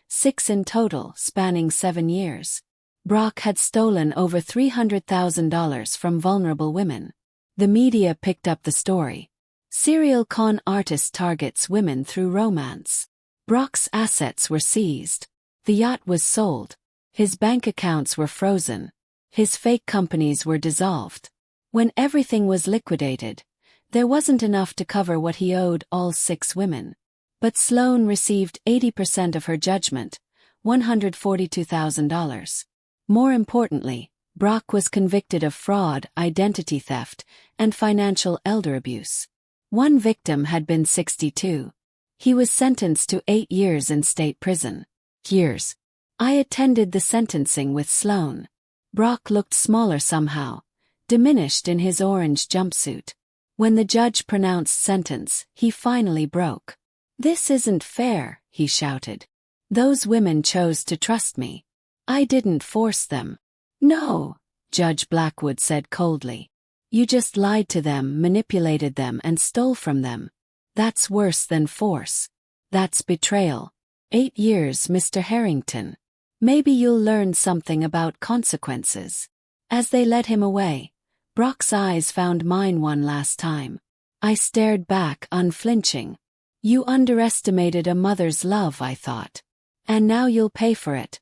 6 in total, spanning 7 years. Brock had stolen over $300,000 from vulnerable women. The media picked up the story. Serial con artist targets women through romance. Brock's assets were seized. The yacht was sold. His bank accounts were frozen. His fake companies were dissolved. When everything was liquidated, there wasn't enough to cover what he owed all 6 women. But Sloan received 80% of her judgment, $142,000. More importantly, Brock was convicted of fraud, identity theft, and financial elder abuse. One victim had been 62. He was sentenced to 8 years in state prison. Years. I attended the sentencing with Sloane. Brock looked smaller somehow, diminished in his orange jumpsuit. When the judge pronounced sentence, he finally broke. "This isn't fair," he shouted. "Those women chose to trust me. I didn't force them." "No," Judge Blackwood said coldly. "You just lied to them, manipulated them, and stole from them. That's worse than force. That's betrayal. 8 years, Mr. Harrington. Maybe you'll learn something about consequences." As they led him away, Brock's eyes found mine one last time. I stared back, unflinching. "You underestimated a mother's love," I thought. "And now you'll pay for it."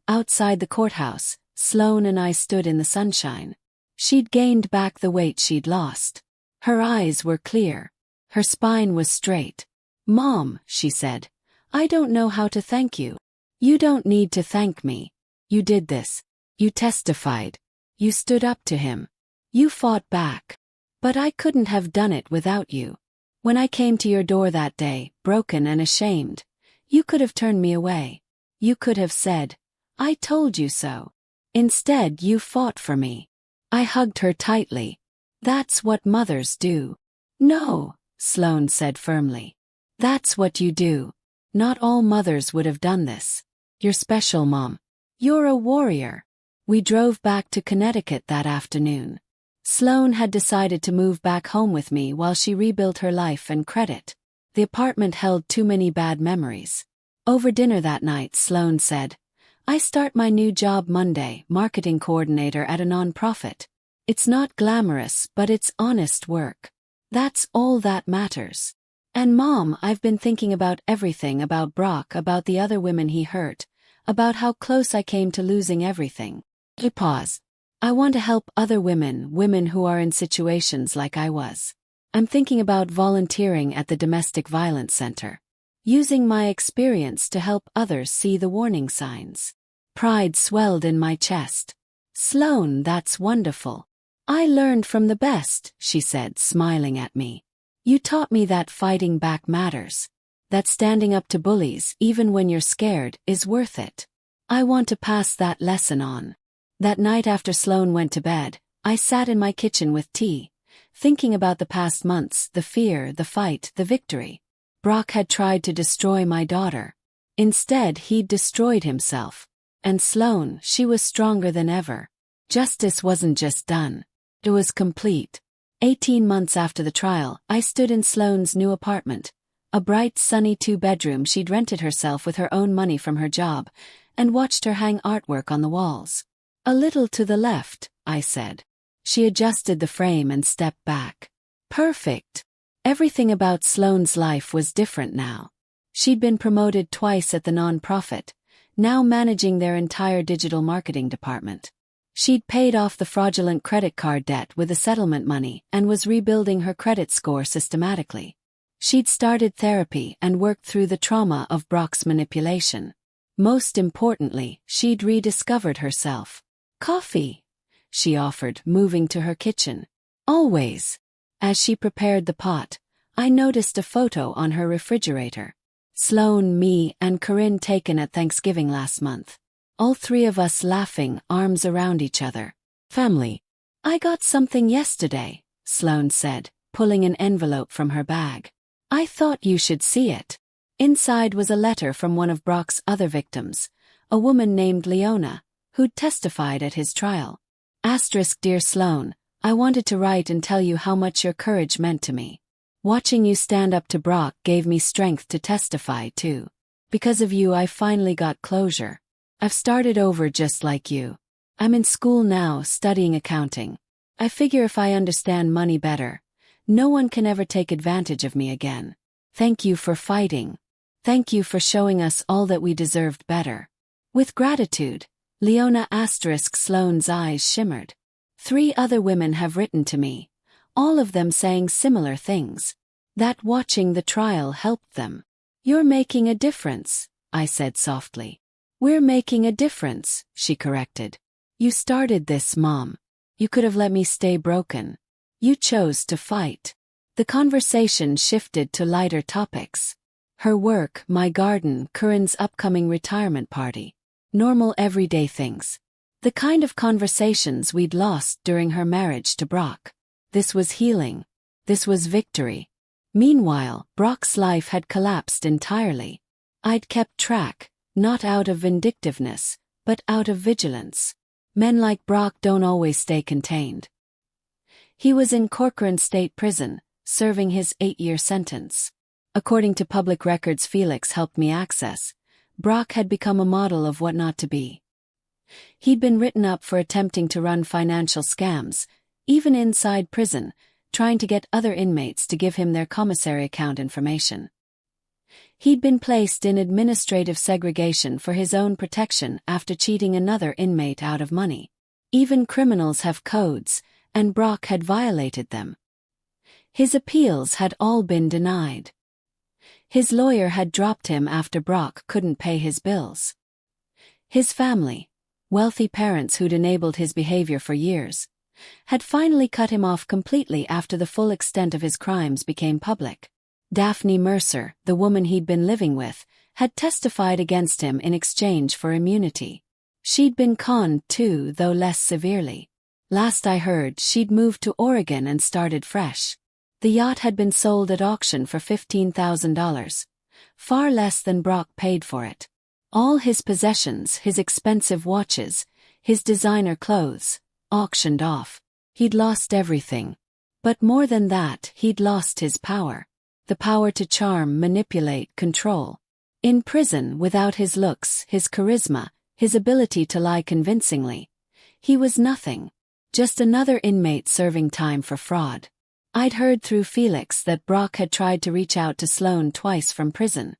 Outside the courthouse, Sloane and I stood in the sunshine. She'd gained back the weight she'd lost. Her eyes were clear. Her spine was straight. "Mom," she said, "I don't know how to thank you." "You don't need to thank me. You did this. You testified. You stood up to him. You fought back. But I couldn't have done it without you. When I came to your door that day, broken and ashamed, you could have turned me away. You could have said, 'I told you so.' Instead, you fought for me." I hugged her tightly. "That's what mothers do." "No," Sloane said firmly. "That's what you do. Not all mothers would have done this. You're special, Mom. You're a warrior." We drove back to Connecticut that afternoon. Sloane had decided to move back home with me while she rebuilt her life and credit. The apartment held too many bad memories. Over dinner that night, Sloane said, "I start my new job Monday, marketing coordinator at a nonprofit. It's not glamorous, but it's honest work. That's all that matters. And Mom, I've been thinking about everything, about Brock, about the other women he hurt, about how close I came to losing everything." I paused. "I want to help other women, women who are in situations like I was. I'm thinking about volunteering at the Domestic Violence Center, using my experience to help others see the warning signs." Pride swelled in my chest. "Sloane, that's wonderful. I learned from the best," she said, smiling at me. "You taught me that fighting back matters. That standing up to bullies, even when you're scared, is worth it. I want to pass that lesson on." That night after Sloane went to bed, I sat in my kitchen with tea, thinking about the past months, the fear, the fight, the victory. Brock had tried to destroy my daughter. Instead, he'd destroyed himself. And Sloane, she was stronger than ever. Justice wasn't just done. It was complete. 18 months after the trial, I stood in Sloane's new apartment, a bright, sunny 2-bedroom she'd rented herself with her own money from her job, and watched her hang artwork on the walls. "A little to the left," I said. She adjusted the frame and stepped back. "Perfect." Everything about Sloane's life was different now. She'd been promoted twice at the nonprofit, now managing their entire digital marketing department. She'd paid off the fraudulent credit card debt with the settlement money and was rebuilding her credit score systematically. She'd started therapy and worked through the trauma of Brock's manipulation. Most importantly, she'd rediscovered herself. "Coffee," she offered, moving to her kitchen. "Always." As she prepared the pot, I noticed a photo on her refrigerator. Sloane, me, and Corinne taken at Thanksgiving last month. All 3 of us laughing, arms around each other. Family. "I got something yesterday," Sloane said, pulling an envelope from her bag. "I thought you should see it." Inside was a letter from one of Brock's other victims, a woman named Leona, who'd testified at his trial. "Dear Sloane, I wanted to write and tell you how much your courage meant to me. Watching you stand up to Brock gave me strength to testify too. Because of you I finally got closure. I've started over just like you. I'm in school now, studying accounting. I figure if I understand money better, no one can ever take advantage of me again. Thank you for fighting. Thank you for showing us all that we deserved better. With gratitude." Leona Sloane's eyes shimmered. 3 other women have written to me, all of them saying similar things. That watching the trial helped them. "You're making a difference," I said softly. "We're making a difference," she corrected. You started this, Mom. You could have let me stay broken. You chose to fight. The conversation shifted to lighter topics. Her work, my garden, Corinne's upcoming retirement party. Normal everyday things. The kind of conversations we'd lost during her marriage to Brock. This was healing. This was victory. Meanwhile, Brock's life had collapsed entirely. I'd kept track, not out of vindictiveness, but out of vigilance. Men like Brock don't always stay contained. He was in Corcoran State Prison, serving his 8-year sentence. According to public records Felix helped me access, Brock had become a model of what not to be. He'd been written up for attempting to run financial scams, even inside prison, trying to get other inmates to give him their commissary account information. He'd been placed in administrative segregation for his own protection after cheating another inmate out of money. Even criminals have codes, and Brock had violated them. His appeals had all been denied. His lawyer had dropped him after Brock couldn't pay his bills. His family, wealthy parents who'd enabled his behavior for years, had finally cut him off completely after the full extent of his crimes became public. Daphne Mercer, the woman he'd been living with, had testified against him in exchange for immunity. She'd been conned too, though less severely. Last I heard, she'd moved to Oregon and started fresh. The yacht had been sold at auction for $15,000, far less than Brock paid for it. All his possessions, his expensive watches, his designer clothes, auctioned off. He'd lost everything. But more than that, he'd lost his power. The power to charm, manipulate, control. In prison, without his looks, his charisma, his ability to lie convincingly, he was nothing. Just another inmate serving time for fraud. I'd heard through Felix that Brock had tried to reach out to Sloane twice from prison.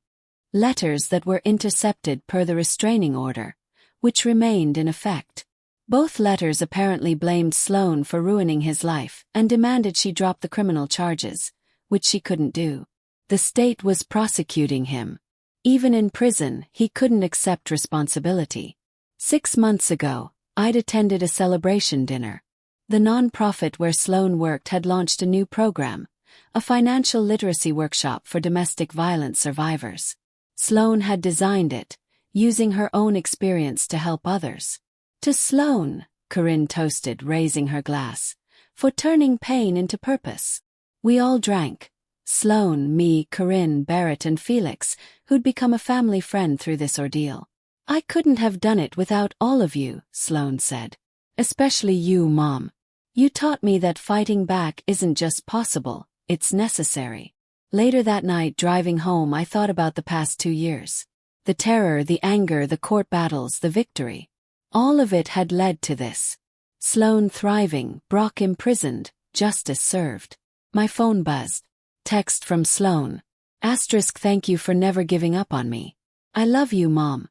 Letters that were intercepted per the restraining order, which remained in effect. Both letters apparently blamed Sloane for ruining his life and demanded she drop the criminal charges, which she couldn't do. The state was prosecuting him. Even in prison, he couldn't accept responsibility. 6 months ago, I'd attended a celebration dinner. The nonprofit where Sloane worked had launched a new program, a financial literacy workshop for domestic violence survivors. Sloane had designed it, using her own experience to help others. To Sloane, Corinne toasted, raising her glass, for turning pain into purpose. We all drank. Sloane, me, Corinne, Barrett and Felix, who'd become a family friend through this ordeal. I couldn't have done it without all of you, Sloane said. Especially you, Mom. You taught me that fighting back isn't just possible, it's necessary. Later that night, driving home, I thought about the past 2 years. The terror, the anger, the court battles, the victory. All of it had led to this. Sloane thriving, Brock imprisoned, justice served. My phone buzzed. Text from Sloane. Asterisk, thank you for never giving up on me. I love you, Mom.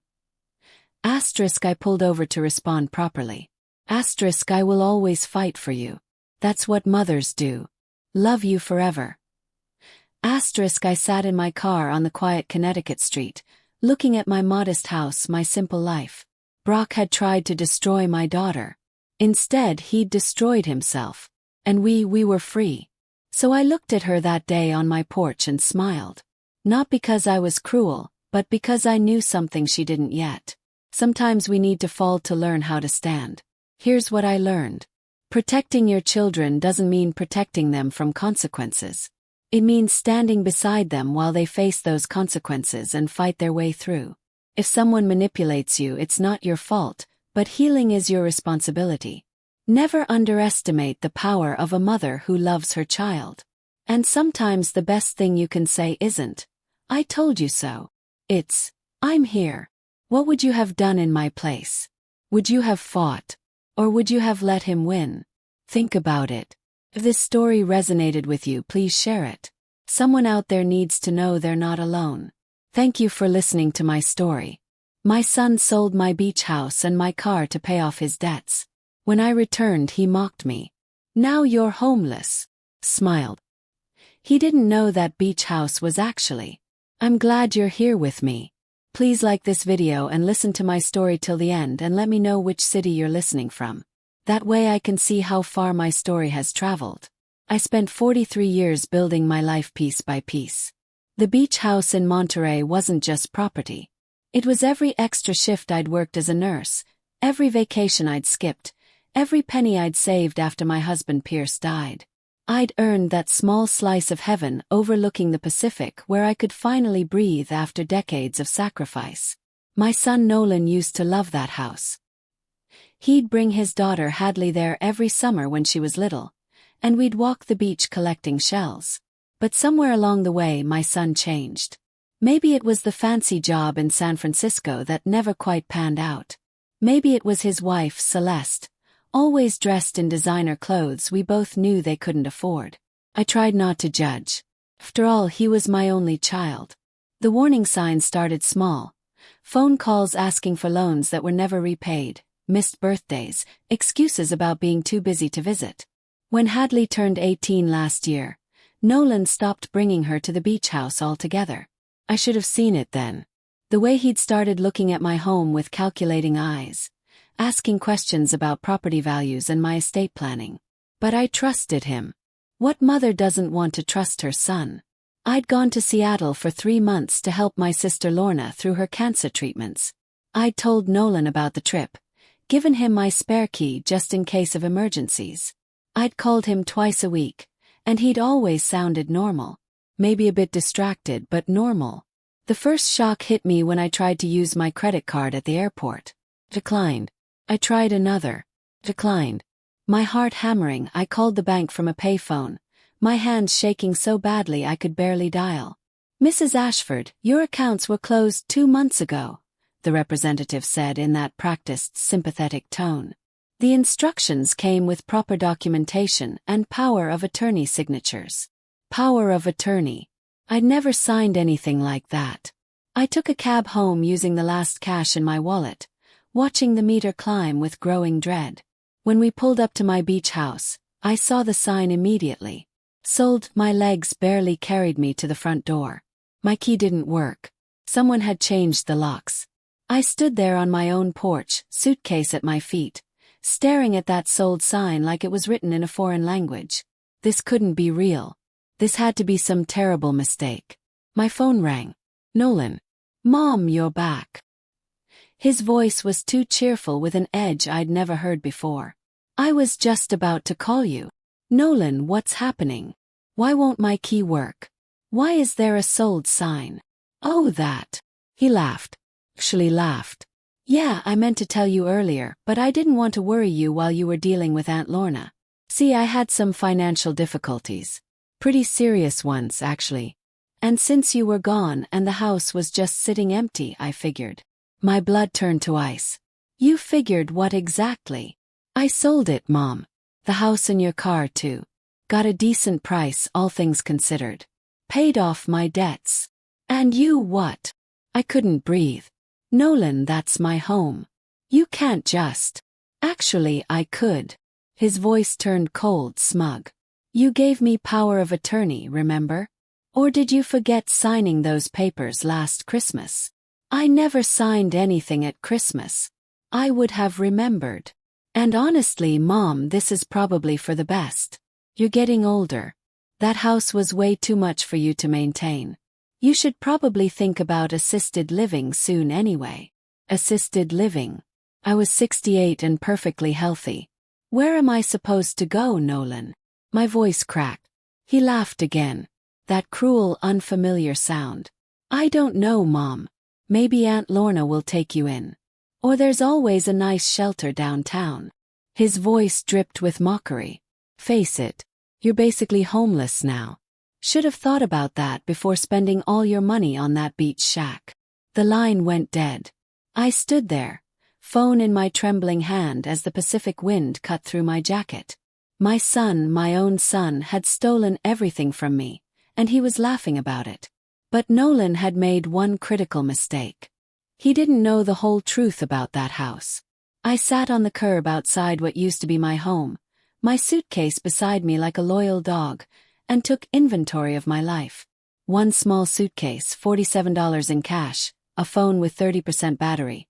Asterisk, I pulled over to respond properly. Asterisk, I will always fight for you. That's what mothers do. Love you forever. Asterisk, I sat in my car on the quiet Connecticut street, looking at my modest house, my simple life. Brock had tried to destroy my daughter. Instead, he'd destroyed himself. And we were free. So I looked at her that day on my porch and smiled. Not because I was cruel, but because I knew something she didn't yet. Sometimes we need to fall to learn how to stand. Here's what I learned. Protecting your children doesn't mean protecting them from consequences. It means standing beside them while they face those consequences and fight their way through. If someone manipulates you, it's not your fault, but healing is your responsibility. Never underestimate the power of a mother who loves her child. And sometimes the best thing you can say isn't, I told you so. It's, I'm here. What would you have done in my place? Would you have fought? Or would you have let him win? Think about it. If this story resonated with you, please share it. Someone out there needs to know they're not alone. Thank you for listening to my story. My son sold my beach house and my car to pay off his debts. When I returned, he mocked me. Now you're homeless. Smiled. He didn't know that beach house was actually, I'm glad you're here with me. Please like this video and listen to my story till the end and let me know which city you're listening from. That way I can see how far my story has traveled. I spent 43 years building my life piece by piece. The beach house in Monterey wasn't just property. It was every extra shift I'd worked as a nurse, every vacation I'd skipped, every penny I'd saved after my husband Pierce died. I'd earned that small slice of heaven overlooking the Pacific where I could finally breathe after decades of sacrifice. My son Nolan used to love that house. He'd bring his daughter Hadley there every summer when she was little, and we'd walk the beach collecting shells. But somewhere along the way my son changed. Maybe it was the fancy job in San Francisco that never quite panned out. Maybe it was his wife, Celeste, always dressed in designer clothes we both knew they couldn't afford. I tried not to judge. After all, he was my only child. The warning signs started small. Phone calls asking for loans that were never repaid, missed birthdays, excuses about being too busy to visit. When Hadley turned 18 last year, Nolan stopped bringing her to the beach house altogether. I should have seen it then. The way he'd started looking at my home with calculating eyes, asking questions about property values and my estate planning. But I trusted him. What mother doesn't want to trust her son? I'd gone to Seattle for 3 months to help my sister Lorna through her cancer treatments. I'd told Nolan about the trip, given him my spare key just in case of emergencies. I'd called him twice a week, and he'd always sounded normal. Maybe a bit distracted, but normal. The first shock hit me when I tried to use my credit card at the airport. Declined. I tried another. Declined. My heart hammering, I called the bank from a payphone, my hands shaking so badly I could barely dial. "Mrs. Ashford, your accounts were closed 2 months ago," the representative said in that practiced, sympathetic tone. The instructions came with proper documentation and power of attorney signatures. Power of attorney. I'd never signed anything like that. I took a cab home using the last cash in my wallet, watching the meter climb with growing dread. When we pulled up to my beach house, I saw the sign immediately. Sold. My legs barely carried me to the front door. My key didn't work. Someone had changed the locks. I stood there on my own porch, suitcase at my feet, staring at that sold sign like it was written in a foreign language. This couldn't be real. This had to be some terrible mistake. My phone rang. "Nolan. Mom, you're back." His voice was too cheerful with an edge I'd never heard before. "I was just about to call you. Nolan, what's happening? Why won't my key work? Why is there a sold sign?" "Oh, that." He laughed. Actually laughed. "Yeah, I meant to tell you earlier, but I didn't want to worry you while you were dealing with Aunt Lorna. See, I had some financial difficulties. Pretty serious ones, actually. And since you were gone and the house was just sitting empty, I figured." My blood turned to ice. "You figured what exactly?" "I sold it, Mom. The house and your car, too. Got a decent price, all things considered. Paid off my debts." "And you what?" I couldn't breathe. "Nolan, that's my home. You can't just." "Actually, I could." His voice turned cold, smug. "You gave me power of attorney, remember? Or did you forget signing those papers last Christmas?" "I never signed anything at Christmas. I would have remembered. And honestly, Mom, this is probably for the best. You're getting older. That house was way too much for you to maintain. You should probably think about assisted living soon anyway." Assisted living? I was 68 and perfectly healthy. "Where am I supposed to go, Nolan?" My voice cracked. He laughed again. That cruel, unfamiliar sound. "I don't know, Mom. Maybe Aunt Lorna will take you in. Or there's always a nice shelter downtown." His voice dripped with mockery. "Face it, you're basically homeless now. Should have thought about that before spending all your money on that beach shack." The line went dead. I stood there, phone in my trembling hand as the Pacific wind cut through my jacket. My son, my own son, had stolen everything from me, and he was laughing about it. But Nolan had made one critical mistake. He didn't know the whole truth about that house. I sat on the curb outside what used to be my home, my suitcase beside me like a loyal dog, and took inventory of my life. One small suitcase, $47 in cash, a phone with 30% battery,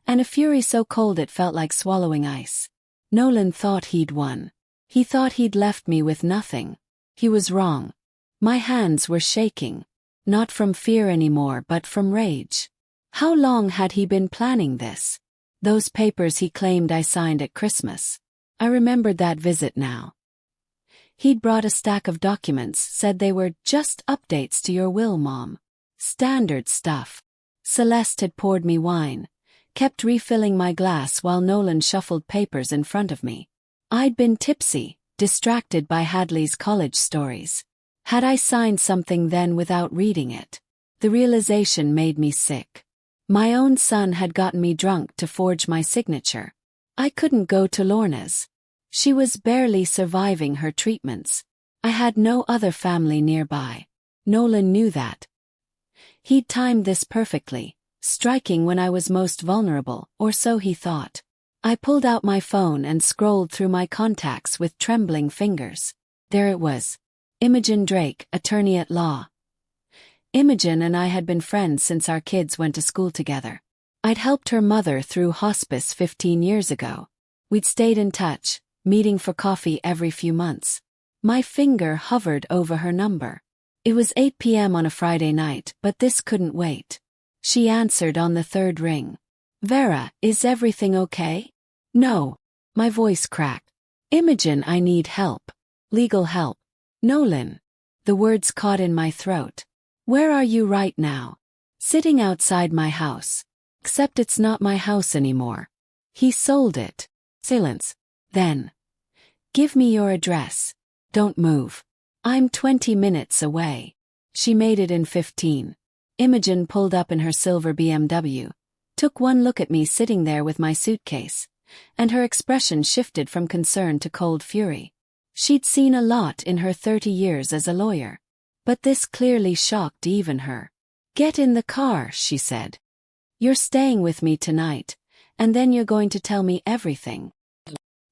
and a fury so cold it felt like swallowing ice. Nolan thought he'd won. He thought he'd left me with nothing. He was wrong. My hands were shaking. Not from fear anymore, but from rage. How long had he been planning this? Those papers he claimed I signed at Christmas. I remembered that visit now. He'd brought a stack of documents, said they were just updates to your will, Mom. Standard stuff. Celeste had poured me wine, kept refilling my glass while Nolan shuffled papers in front of me. I'd been tipsy, distracted by Hadley's college stories. Had I signed something then without reading it? The realization made me sick. My own son had gotten me drunk to forge my signature. I couldn't go to Lorna's. She was barely surviving her treatments. I had no other family nearby. Nolan knew that. He'd timed this perfectly, striking when I was most vulnerable, or so he thought. I pulled out my phone and scrolled through my contacts with trembling fingers. There it was. Imogen Drake, attorney at law. Imogen and I had been friends since our kids went to school together. I'd helped her mother through hospice 15 years ago. We'd stayed in touch, meeting for coffee every few months. My finger hovered over her number. It was 8 p.m. on a Friday night, but this couldn't wait. She answered on the third ring. Vera, is everything okay? No. My voice cracked. Imogen, I need help. Legal help. Nolan. The words caught in my throat. Where are you right now? Sitting outside my house. Except it's not my house anymore. He sold it. Silence. Then. Give me your address. Don't move. I'm 20 minutes away. She made it in 15. Imogen pulled up in her silver BMW, took one look at me sitting there with my suitcase, and her expression shifted from concern to cold fury. She'd seen a lot in her 30 years as a lawyer. But this clearly shocked even her. Get in the car, she said. You're staying with me tonight, and then you're going to tell me everything.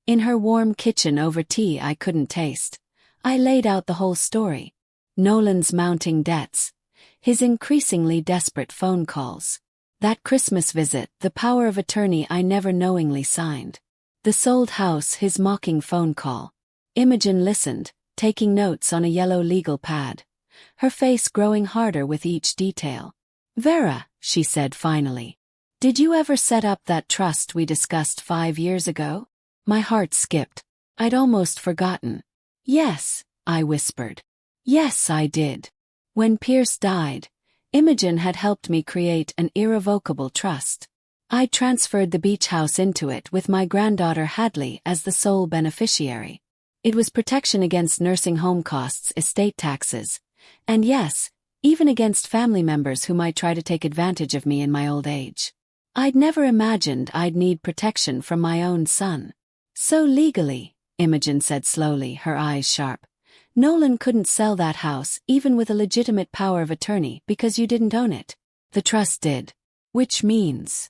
In her warm kitchen over tea I couldn't taste, I laid out the whole story. Nolan's mounting debts, his increasingly desperate phone calls, that Christmas visit, the power of attorney I never knowingly signed, the sold house, his mocking phone call. Imogen listened, taking notes on a yellow legal pad, her face growing harder with each detail. Vera, she said finally, did you ever set up that trust we discussed 5 years ago? My heart skipped. I'd almost forgotten. Yes, I whispered. Yes, I did. When Pierce died, Imogen had helped me create an irrevocable trust. I transferred the beach house into it with my granddaughter Hadley as the sole beneficiary. It was protection against nursing home costs, estate taxes, and yes, even against family members who might try to take advantage of me in my old age. I'd never imagined I'd need protection from my own son. So legally, Imogen said slowly, her eyes sharp, Nolan couldn't sell that house even with a legitimate power of attorney because you didn't own it. The trust did. Which means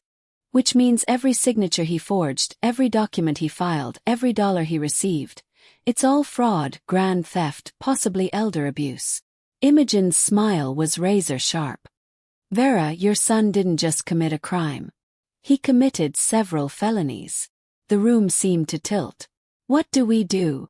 every signature he forged, every document he filed, every dollar he received. It's all fraud, grand theft, possibly elder abuse. Imogen's smile was razor sharp. Vera, your son didn't just commit a crime. He committed several felonies. The room seemed to tilt. What do?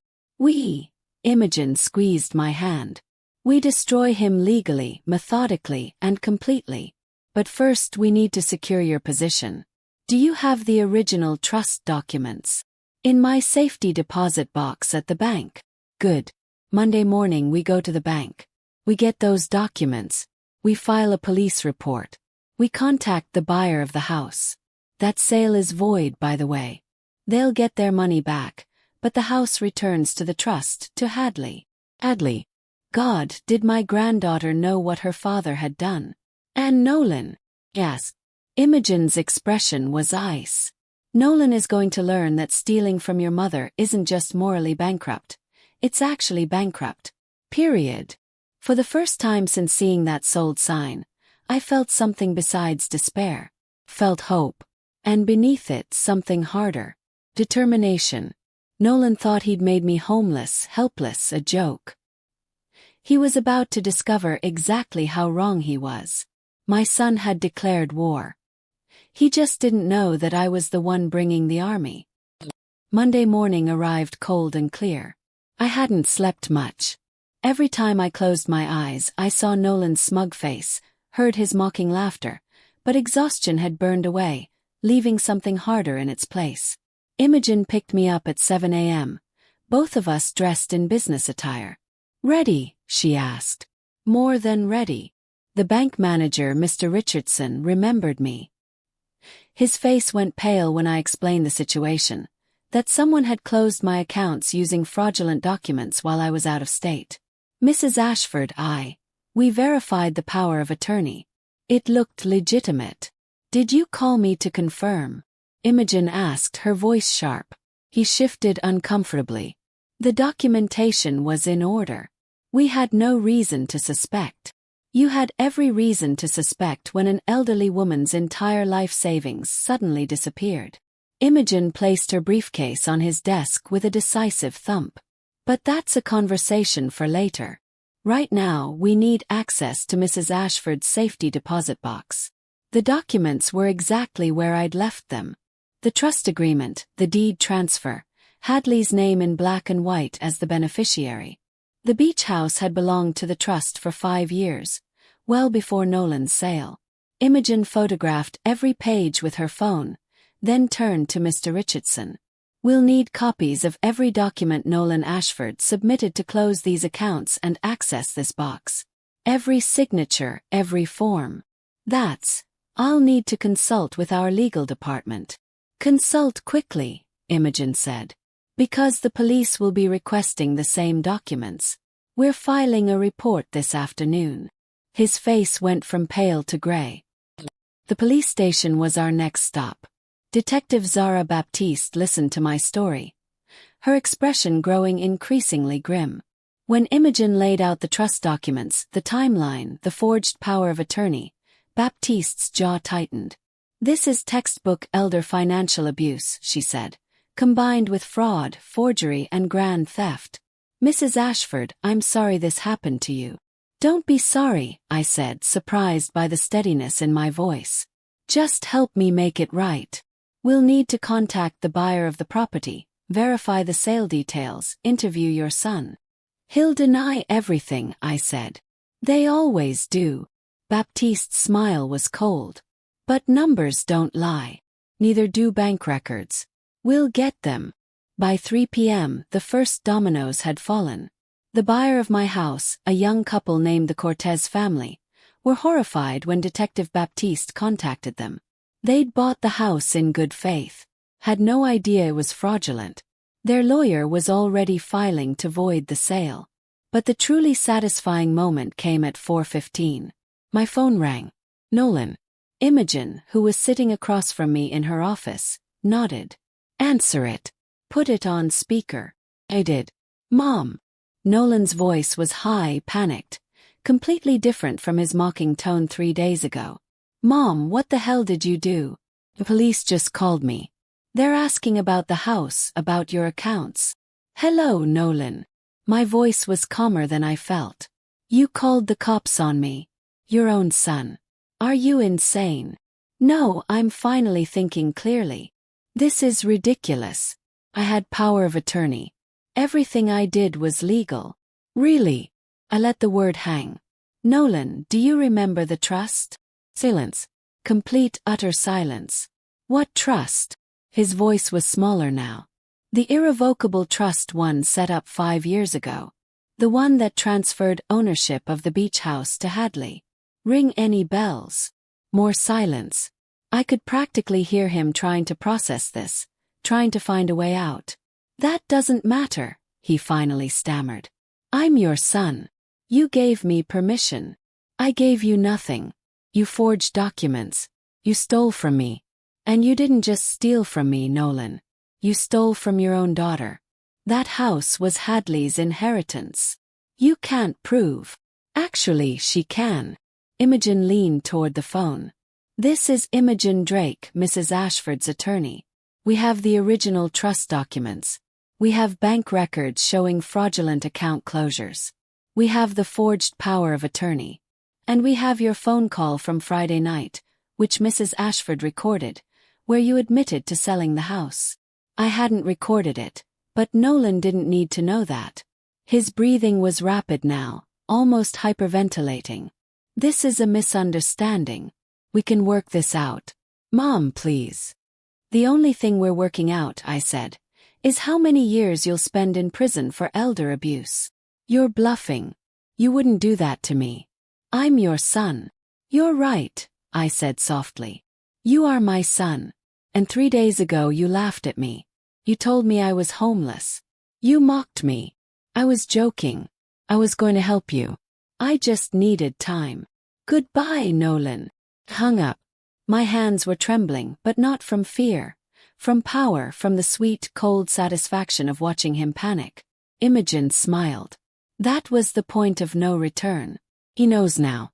Imogen squeezed my hand. We destroy him legally, methodically, and completely. But first we need to secure your position. Do you have the original trust documents? In my safety deposit box at the bank. Good. Monday morning we go to the bank. We get those documents. We file a police report. We contact the buyer of the house. That sale is void, by the way. They'll get their money back, but the house returns to the trust, to Hadley. Hadley. God, did my granddaughter know what her father had done? And Nolan? Yes. Imogen's expression was ice. Nolan is going to learn that stealing from your mother isn't just morally bankrupt. It's actually bankrupt. Period. For the first time since seeing that sold sign, I felt something besides despair. Felt hope. And beneath it, something harder. Determination. Nolan thought he'd made me homeless, helpless, a joke. He was about to discover exactly how wrong he was. My son had declared war. He just didn't know that I was the one bringing the army. Monday morning arrived cold and clear. I hadn't slept much. Every time I closed my eyes, I saw Nolan's smug face, heard his mocking laughter, but exhaustion had burned away, leaving something harder in its place. Imogen picked me up at 7 a.m., both of us dressed in business attire. "Ready?" she asked. "More than ready." The bank manager, Mr. Richardson, remembered me. His face went pale when I explained the situation, that someone had closed my accounts using fraudulent documents while I was out of state. "Mrs. Ashford, we verified the power of attorney. It looked legitimate. Did you call me to confirm?" Imogen asked, her voice sharp. He shifted uncomfortably. "The documentation was in order. We had no reason to suspect." "You had every reason to suspect when an elderly woman's entire life savings suddenly disappeared." Imogen placed her briefcase on his desk with a decisive thump. "But that's a conversation for later. Right now, we need access to Mrs. Ashford's safety deposit box." The documents were exactly where I'd left them. The trust agreement, the deed transfer, Hadley's name in black and white as the beneficiary. The beach house had belonged to the trust for 5 years, well before Nolan's sale. Imogen photographed every page with her phone, then turned to Mr. Richardson. "We'll need copies of every document Nolan Ashford submitted to close these accounts and access this box. Every signature, every form." I'll need to consult with our legal department." "Consult quickly," Imogen said. "Because the police will be requesting the same documents. We're filing a report this afternoon." His face went from pale to gray. The police station was our next stop. Detective Zara Baptiste listened to my story, her expression growing increasingly grim. When Imogen laid out the trust documents, the timeline, the forged power of attorney, Baptiste's jaw tightened. "This is textbook elder financial abuse," she said, "combined with fraud, forgery, and grand theft. Mrs. Ashford, I'm sorry this happened to you." "Don't be sorry," I said, surprised by the steadiness in my voice. "Just help me make it right. We'll need to contact the buyer of the property, verify the sale details, interview your son." "He'll deny everything," I said. "They always do." Baptiste's smile was cold. "But numbers don't lie. Neither do bank records. We'll get them." By 3 p.m., the first dominoes had fallen. The buyer of my house, a young couple named the Cortez family, were horrified when Detective Baptiste contacted them. They'd bought the house in good faith, had no idea it was fraudulent. Their lawyer was already filing to void the sale. But the truly satisfying moment came at 4:15. My phone rang. "Nolan." Imogen, who was sitting across from me in her office, nodded. "Answer it. Put it on speaker." I did. "Mom." Nolan's voice was high, panicked, completely different from his mocking tone 3 days ago. "Mom, what the hell did you do?" "The police just called me. They're asking about the house, about your accounts." "Hello, Nolan." My voice was calmer than I felt. "You called the cops on me. Your own son. Are you insane?" "No, I'm finally thinking clearly. This is ridiculous. I had power of attorney. Everything I did was legal." "Really?" I let the word hang. "Nolan, do you remember the trust?" Silence. Complete, utter silence. "What trust?" His voice was smaller now. "The irrevocable trust one set up 5 years ago. The one that transferred ownership of the beach house to Hadley. Ring any bells?" More silence. I could practically hear him trying to process this, trying to find a way out. "That doesn't matter," he finally stammered. "I'm your son. You gave me permission. I gave you nothing. You forged documents. You stole from me. And you didn't just steal from me, Nolan. You stole from your own daughter. That house was Hadley's inheritance. You can't prove." "Actually, she can." Imogen leaned toward the phone. "This is Imogen Drake, Mrs. Ashford's attorney. We have the original trust documents. We have bank records showing fraudulent account closures. We have the forged power of attorney. And we have your phone call from Friday night, which Mrs. Ashford recorded, where you admitted to selling the house. I hadn't recorded it, but Nolan didn't need to know that. His breathing was rapid now, almost hyperventilating. This is a misunderstanding. We can work this out. Mom, please. The only thing we're working out, I said, is how many years you'll spend in prison for elder abuse. You're bluffing. You wouldn't do that to me. I'm your son. You're right, I said softly. You are my son. And 3 days ago you laughed at me. You told me I was homeless. You mocked me. I was joking. I was going to help you. I just needed time. Goodbye, Nolan. Hung up. My hands were trembling, but not from fear. From power, from the sweet, cold satisfaction of watching him panic. Imogen smiled. That was the point of no return. He knows now.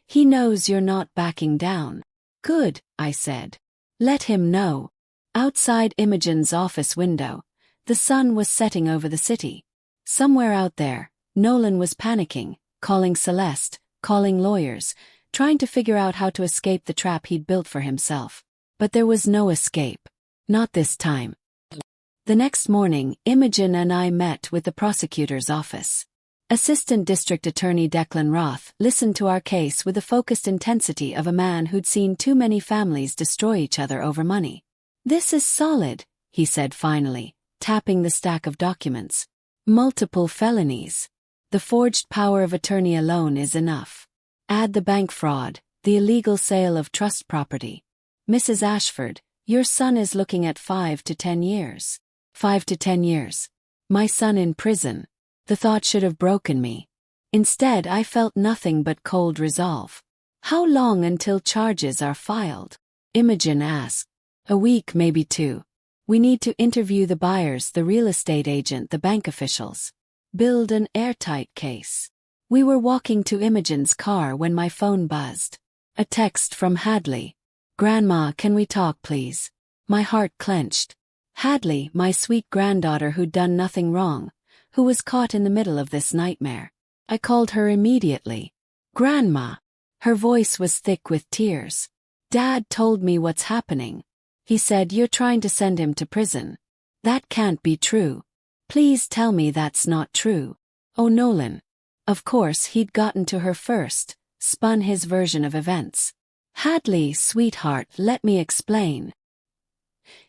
He knows you're not backing down. Good, I said. Let him know. Outside Imogen's office window, the sun was setting over the city. Somewhere out there, Nolan was panicking, calling Celeste, calling lawyers, trying to figure out how to escape the trap he'd built for himself. But there was no escape. Not this time. The next morning, Imogen and I met with the prosecutor's office. Assistant District Attorney Declan Roth listened to our case with the focused intensity of a man who'd seen too many families destroy each other over money. This is solid, he said finally, tapping the stack of documents. Multiple felonies. The forged power of attorney alone is enough. Add the bank fraud, the illegal sale of trust property. Mrs. Ashford, your son is looking at 5 to 10 years. 5 to 10 years. My son in prison. The thought should have broken me. Instead, I felt nothing but cold resolve. How long until charges are filed? Imogen asked. A week, maybe 2. We need to interview the buyers, the real estate agent, the bank officials. Build an airtight case. We were walking to Imogen's car when my phone buzzed. A text from Hadley. Grandma, can we talk, please? My heart clenched. Hadley, my sweet granddaughter who'd done nothing wrong, who was caught in the middle of this nightmare. I called her immediately. Grandma. Her voice was thick with tears. Dad told me what's happening. He said you're trying to send him to prison. That can't be true. Please tell me that's not true. Oh, Nolan. Of course, he'd gotten to her first, spun his version of events. Hadley, sweetheart, let me explain.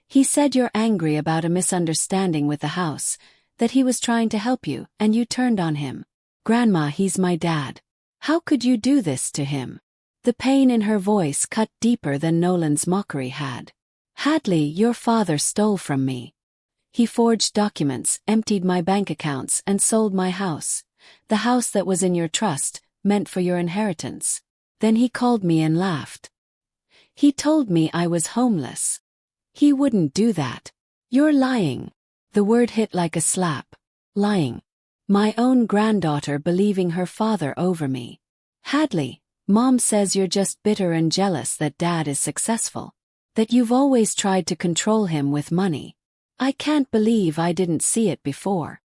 He said you're angry about a misunderstanding with the house, that he was trying to help you, and you turned on him. Grandma, he's my dad. How could you do this to him? The pain in her voice cut deeper than Nolan's mockery had. Hadley, your father stole from me. He forged documents, emptied my bank accounts, and sold my house. The house that was in your trust, meant for your inheritance. Then he called me and laughed. He told me I was homeless. He wouldn't do that. You're lying. The word hit like a slap. Lying. My own granddaughter believing her father over me. Hadley, Mom says you're just bitter and jealous that Dad is successful. That you've always tried to control him with money. I can't believe I didn't see it before.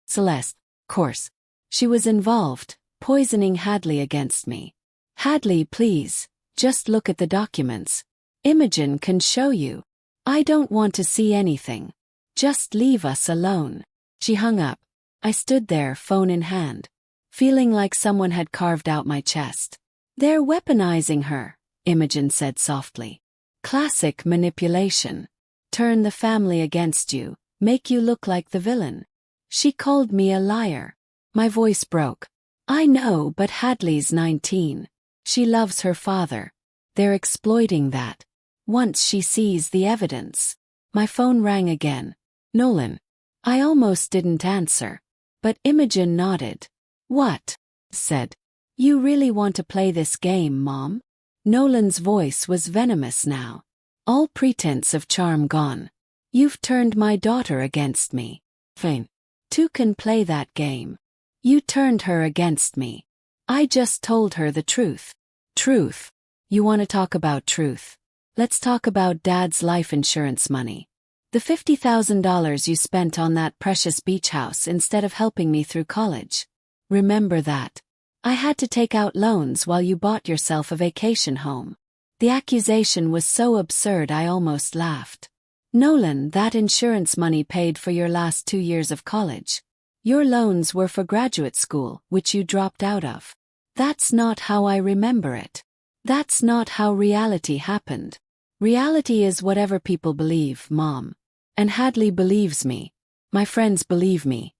Celeste, of course. She was involved, poisoning Hadley against me. Hadley, please, just look at the documents. Imogen can show you. I don't want to see anything. Just leave us alone. She hung up. I stood there, phone in hand, feeling like someone had carved out my chest. They're weaponizing her, Imogen said softly. Classic manipulation. Turn the family against you, make you look like the villain. She called me a liar. My voice broke. I know, but Hadley's 19. She loves her father. They're exploiting that. Once she sees the evidence. My phone rang again. Nolan. I almost didn't answer. But Imogen nodded. What? Said. You really want to play this game, Mom? Nolan's voice was venomous now. All pretense of charm gone. You've turned my daughter against me. Fine. Two can play that game. You turned her against me. I just told her the truth. Truth. You want to talk about truth? Let's talk about Dad's life insurance money. The $50,000 you spent on that precious beach house instead of helping me through college. Remember that. I had to take out loans while you bought yourself a vacation home. The accusation was so absurd I almost laughed. Nolan, that insurance money paid for your last 2 years of college. Your loans were for graduate school, which you dropped out of. That's not how I remember it. That's not how reality happened. Reality is whatever people believe, Mom. And Hadley believes me. My friends believe me.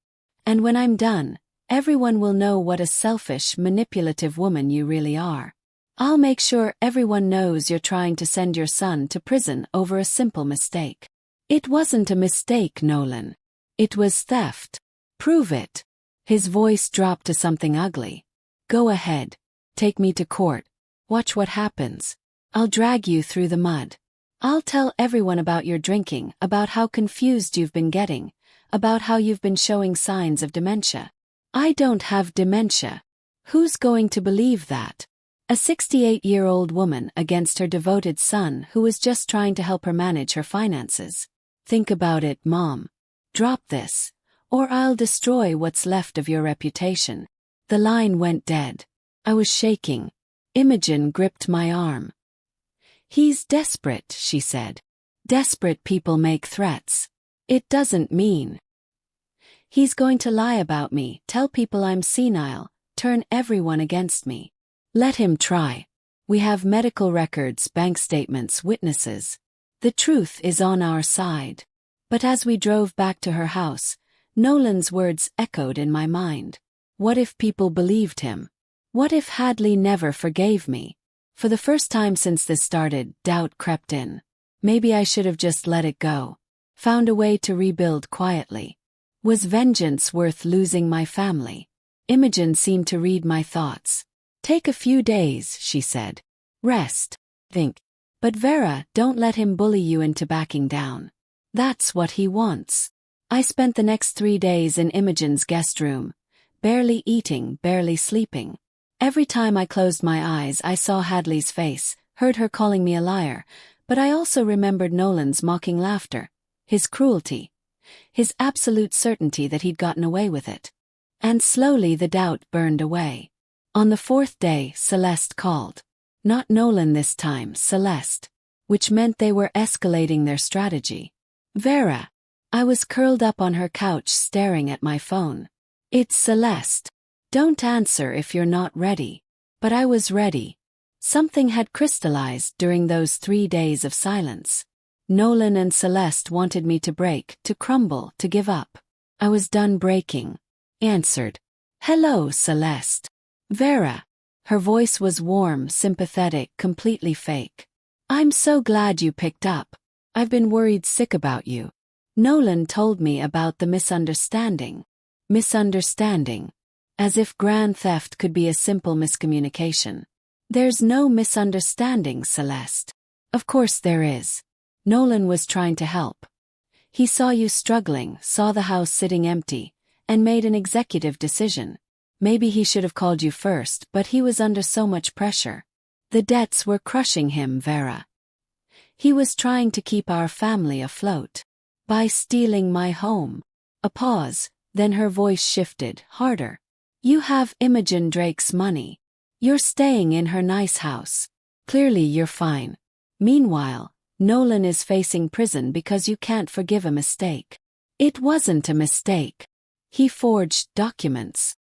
And when I'm done, everyone will know what a selfish, manipulative woman you really are. I'll make sure everyone knows you're trying to send your son to prison over a simple mistake. It wasn't a mistake, Nolan. It was theft. Prove it. His voice dropped to something ugly. Go ahead. Take me to court. Watch what happens. I'll drag you through the mud. I'll tell everyone about your drinking, about how confused you've been getting, about how you've been showing signs of dementia. I don't have dementia. Who's going to believe that? A 68-year-old woman against her devoted son who was just trying to help her manage her finances. Think about it, Mom. Drop this, or I'll destroy what's left of your reputation. The line went dead. I was shaking. Imogen gripped my arm. He's desperate, she said. Desperate people make threats. It doesn't mean. He's going to lie about me, tell people I'm senile, turn everyone against me. Let him try. We have medical records, bank statements, witnesses. The truth is on our side. But as we drove back to her house, Nolan's words echoed in my mind. What if people believed him? What if Hadley never forgave me? For the first time since this started, doubt crept in. Maybe I should have just let it go. Found a way to rebuild quietly. Was vengeance worth losing my family? Imogen seemed to read my thoughts. Take a few days, she said. Rest. Think. But Vera, don't let him bully you into backing down. That's what he wants. I spent the next 3 days in Imogen's guest room, barely eating, barely sleeping. Every time I closed my eyes I saw Hadley's face, heard her calling me a liar, but I also remembered Nolan's mocking laughter, his cruelty, his absolute certainty that he'd gotten away with it. And slowly the doubt burned away. On the 4th day, Celeste called. Not Nolan this time, Celeste. Which meant they were escalating their strategy. Vera. I was curled up on her couch staring at my phone. It's Celeste. Don't answer if you're not ready. But I was ready. Something had crystallized during those 3 days of silence. Nolan and Celeste wanted me to break, to crumble, to give up. I was done breaking. Answered. Hello, Celeste. Vera. Her voice was warm, sympathetic, completely fake. I'm so glad you picked up. I've been worried sick about you. Nolan told me about the misunderstanding. Misunderstanding. As if grand theft could be a simple miscommunication. There's no misunderstanding, Celeste. Of course there is. Nolan was trying to help. He saw you struggling, saw the house sitting empty, and made an executive decision. Maybe he should have called you first, but he was under so much pressure. The debts were crushing him, Vera. He was trying to keep our family afloat. By stealing my home. A pause, then her voice shifted, harder. You have Imogen Drake's money. You're staying in her nice house. Clearly you're fine. Meanwhile, Nolan is facing prison because you can't forgive a mistake. It wasn't a mistake. He forged documents.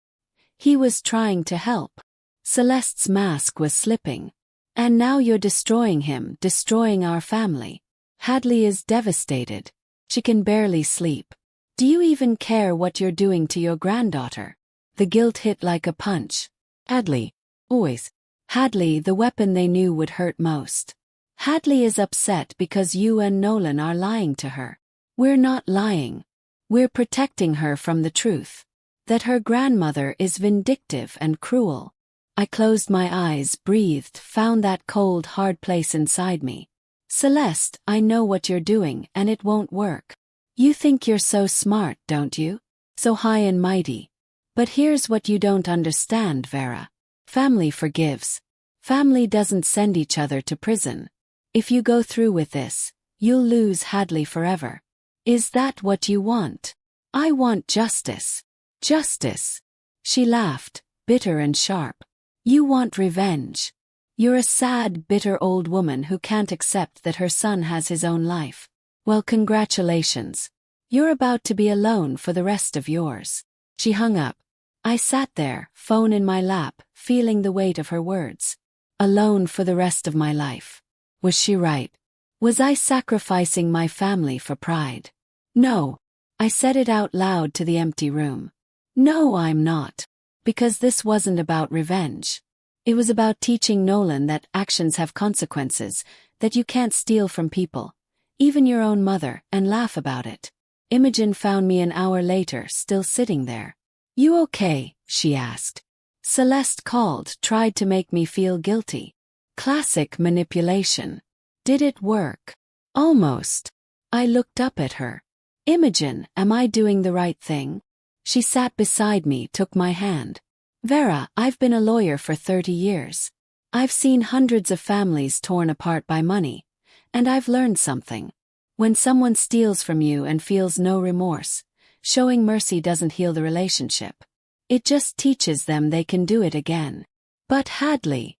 He was trying to help. Celeste's mask was slipping. And now you're destroying him, destroying our family. Hadley is devastated. She can barely sleep. Do you even care what you're doing to your granddaughter? The guilt hit like a punch. Hadley. Always. Hadley, the weapon they knew would hurt most. Hadley is upset because you and Nolan are lying to her. We're not lying. We're protecting her from the truth. That her grandmother is vindictive and cruel. I closed my eyes, breathed, found that cold, hard place inside me. Celeste, I know what you're doing, and it won't work. You think you're so smart, don't you? So high and mighty. But here's what you don't understand, Vera. Family forgives. Family doesn't send each other to prison. If you go through with this, you'll lose Hadley forever. Is that what you want? I want justice. Justice. She laughed, bitter and sharp. You want revenge. You're a sad, bitter old woman who can't accept that her son has his own life. Well, congratulations. You're about to be alone for the rest of yours. She hung up. I sat there, phone in my lap, feeling the weight of her words. Alone for the rest of my life. Was she right? Was I sacrificing my family for pride? No. I said it out loud to the empty room. No, I'm not. Because this wasn't about revenge. It was about teaching Nolan that actions have consequences, that you can't steal from people, even your own mother, and laugh about it. Imogen found me an hour later, still sitting there. You okay? She asked. Celeste called, tried to make me feel guilty. Classic manipulation. Did it work? Almost. I looked up at her. Imogen, am I doing the right thing? She sat beside me, took my hand. Vera, I've been a lawyer for 30 years. I've seen hundreds of families torn apart by money. And I've learned something. When someone steals from you and feels no remorse, showing mercy doesn't heal the relationship. It just teaches them they can do it again. But Hadley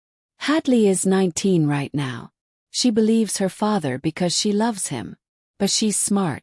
is 19 right now. She believes her father because she loves him. But she's smart.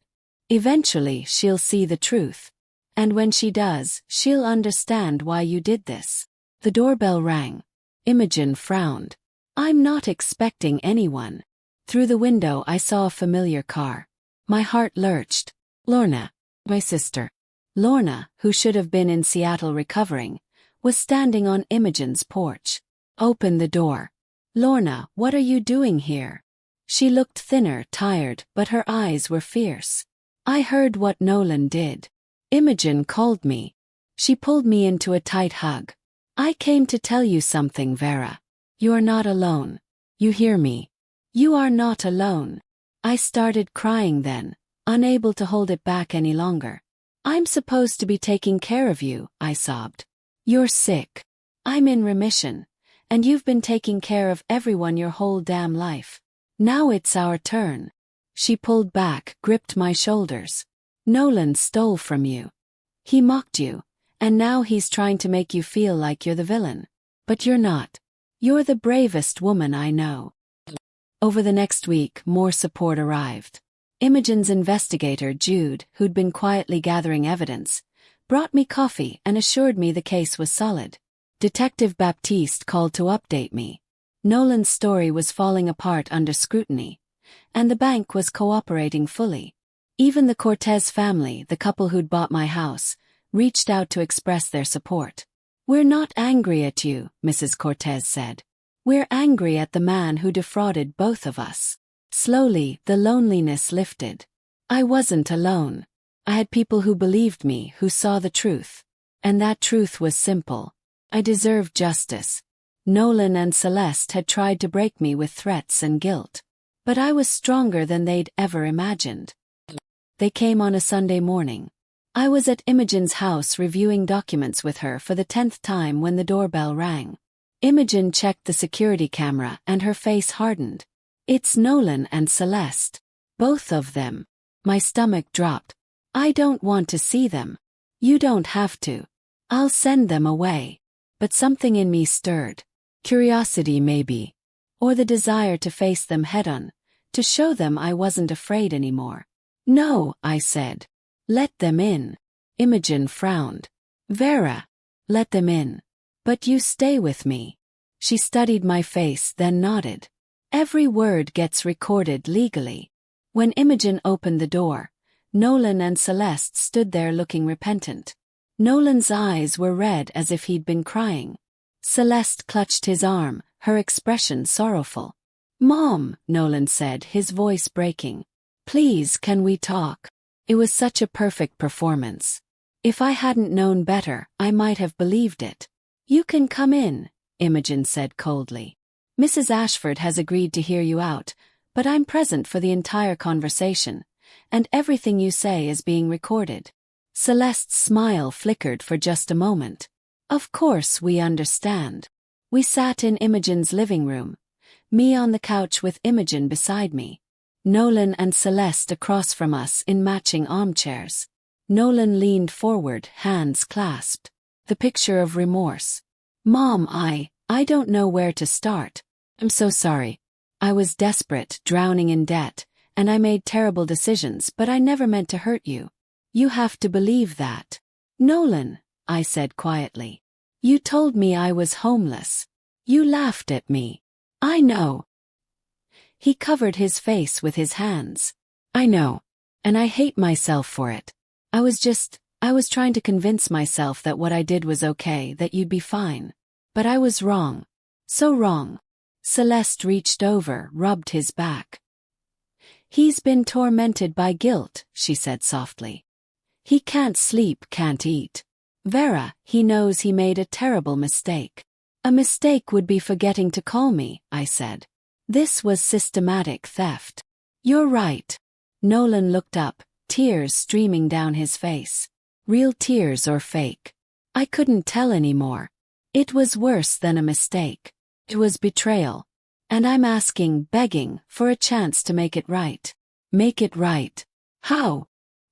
Eventually she'll see the truth. And when she does, she'll understand why you did this. The doorbell rang. Imogen frowned. I'm not expecting anyone. Through the window I saw a familiar car. My heart lurched. Lorna, my sister. Lorna, who should have been in Seattle recovering, was standing on Imogen's porch. Open the door. Lorna, what are you doing here? She looked thinner, tired, but her eyes were fierce. I heard what Nolan did. Imogen called me. She pulled me into a tight hug. I came to tell you something, Vera. You're not alone. You hear me? You are not alone. I started crying then, unable to hold it back any longer. I'm supposed to be taking care of you, I sobbed. You're sick. I'm in remission. And you've been taking care of everyone your whole damn life. Now it's our turn. She pulled back, gripped my shoulders. Nolan stole from you. He mocked you, and now he's trying to make you feel like you're the villain. But you're not. You're the bravest woman I know. Over the next week, more support arrived. Imogen's investigator, Jude, who'd been quietly gathering evidence, brought me coffee and assured me the case was solid. Detective Baptiste called to update me. Nolan's story was falling apart under scrutiny, and the bank was cooperating fully. Even the Cortez family, the couple who'd bought my house, reached out to express their support. We're not angry at you, Mrs. Cortez said. We're angry at the man who defrauded both of us. Slowly, the loneliness lifted. I wasn't alone. I had people who believed me, who saw the truth. And that truth was simple. I deserved justice. Nolan and Celeste had tried to break me with threats and guilt. But I was stronger than they'd ever imagined. They came on a Sunday morning. I was at Imogen's house reviewing documents with her for the 10th time when the doorbell rang. Imogen checked the security camera and her face hardened. It's Nolan and Celeste. Both of them. My stomach dropped. I don't want to see them. You don't have to. I'll send them away. But something in me stirred. Curiosity maybe. Or the desire to face them head-on, to show them I wasn't afraid anymore. No, I said. Let them in. Imogen frowned. Vera. Let them in. But you stay with me. She studied my face, then nodded. Every word gets recorded legally. When Imogen opened the door, Nolan and Celeste stood there looking repentant. Nolan's eyes were red as if he'd been crying. Celeste clutched his arm, her expression sorrowful. Mom, Nolan said, his voice breaking. Please, can we talk? It was such a perfect performance. If I hadn't known better, I might have believed it. You can come in, Imogen said coldly. Mrs. Ashford has agreed to hear you out, but I'm present for the entire conversation, and everything you say is being recorded. Celeste's smile flickered for just a moment. Of course we understand. We sat in Imogen's living room, me on the couch with Imogen beside me. Nolan and Celeste across from us in matching armchairs. Nolan leaned forward, hands clasped. The picture of remorse. Mom, I don't know where to start. I'm so sorry. I was desperate, drowning in debt, and I made terrible decisions, but I never meant to hurt you. You have to believe that. Nolan, I said quietly. You told me I was homeless. You laughed at me. I know. He covered his face with his hands. I know. And I hate myself for it. I was trying to convince myself that what I did was okay, that you'd be fine. But I was wrong. So wrong. Celeste reached over, rubbed his back. He's been tormented by guilt, she said softly. He can't sleep, can't eat. Vera, he knows he made a terrible mistake. A mistake would be forgetting to call me, I said. This was systematic theft. You're right. Nolan looked up, tears streaming down his face. Real tears or fake? I couldn't tell anymore. It was worse than a mistake. It was betrayal. And I'm asking, begging, for a chance to make it right. Make it right. How?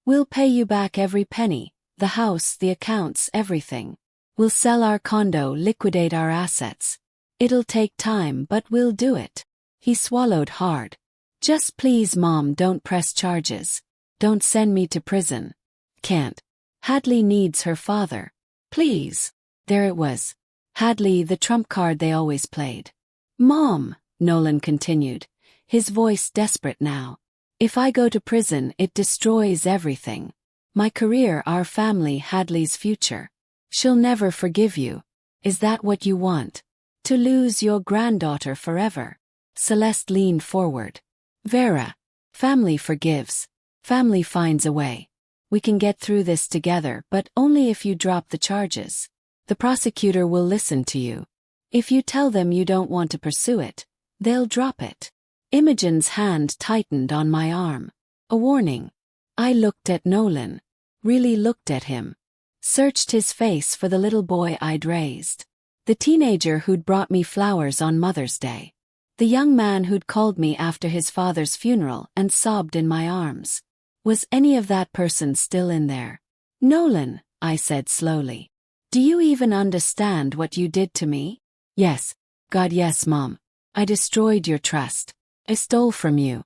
We'll pay you back every penny, the house, the accounts, everything. We'll sell our condo, liquidate our assets. It'll take time, but we'll do it. He swallowed hard. Just please, Mom, don't press charges. Don't send me to prison. Can't. Hadley needs her father. Please. There it was. Hadley, the trump card they always played. Mom, Nolan continued, his voice desperate now. If I go to prison, it destroys everything. My career, our family, Hadley's future. She'll never forgive you. Is that what you want? To lose your granddaughter forever? Celeste leaned forward. Vera. Family forgives. Family finds a way. We can get through this together, but only if you drop the charges. The prosecutor will listen to you. If you tell them you don't want to pursue it, they'll drop it. Imogen's hand tightened on my arm. A warning. I looked at Nolan. Really looked at him. Searched his face for the little boy I'd raised. The teenager who'd brought me flowers on Mother's Day. The young man who'd called me after his father's funeral and sobbed in my arms. Was any of that person still in there? Nolan, I said slowly. Do you even understand what you did to me? Yes. God, yes, Mom. I destroyed your trust. I stole from you.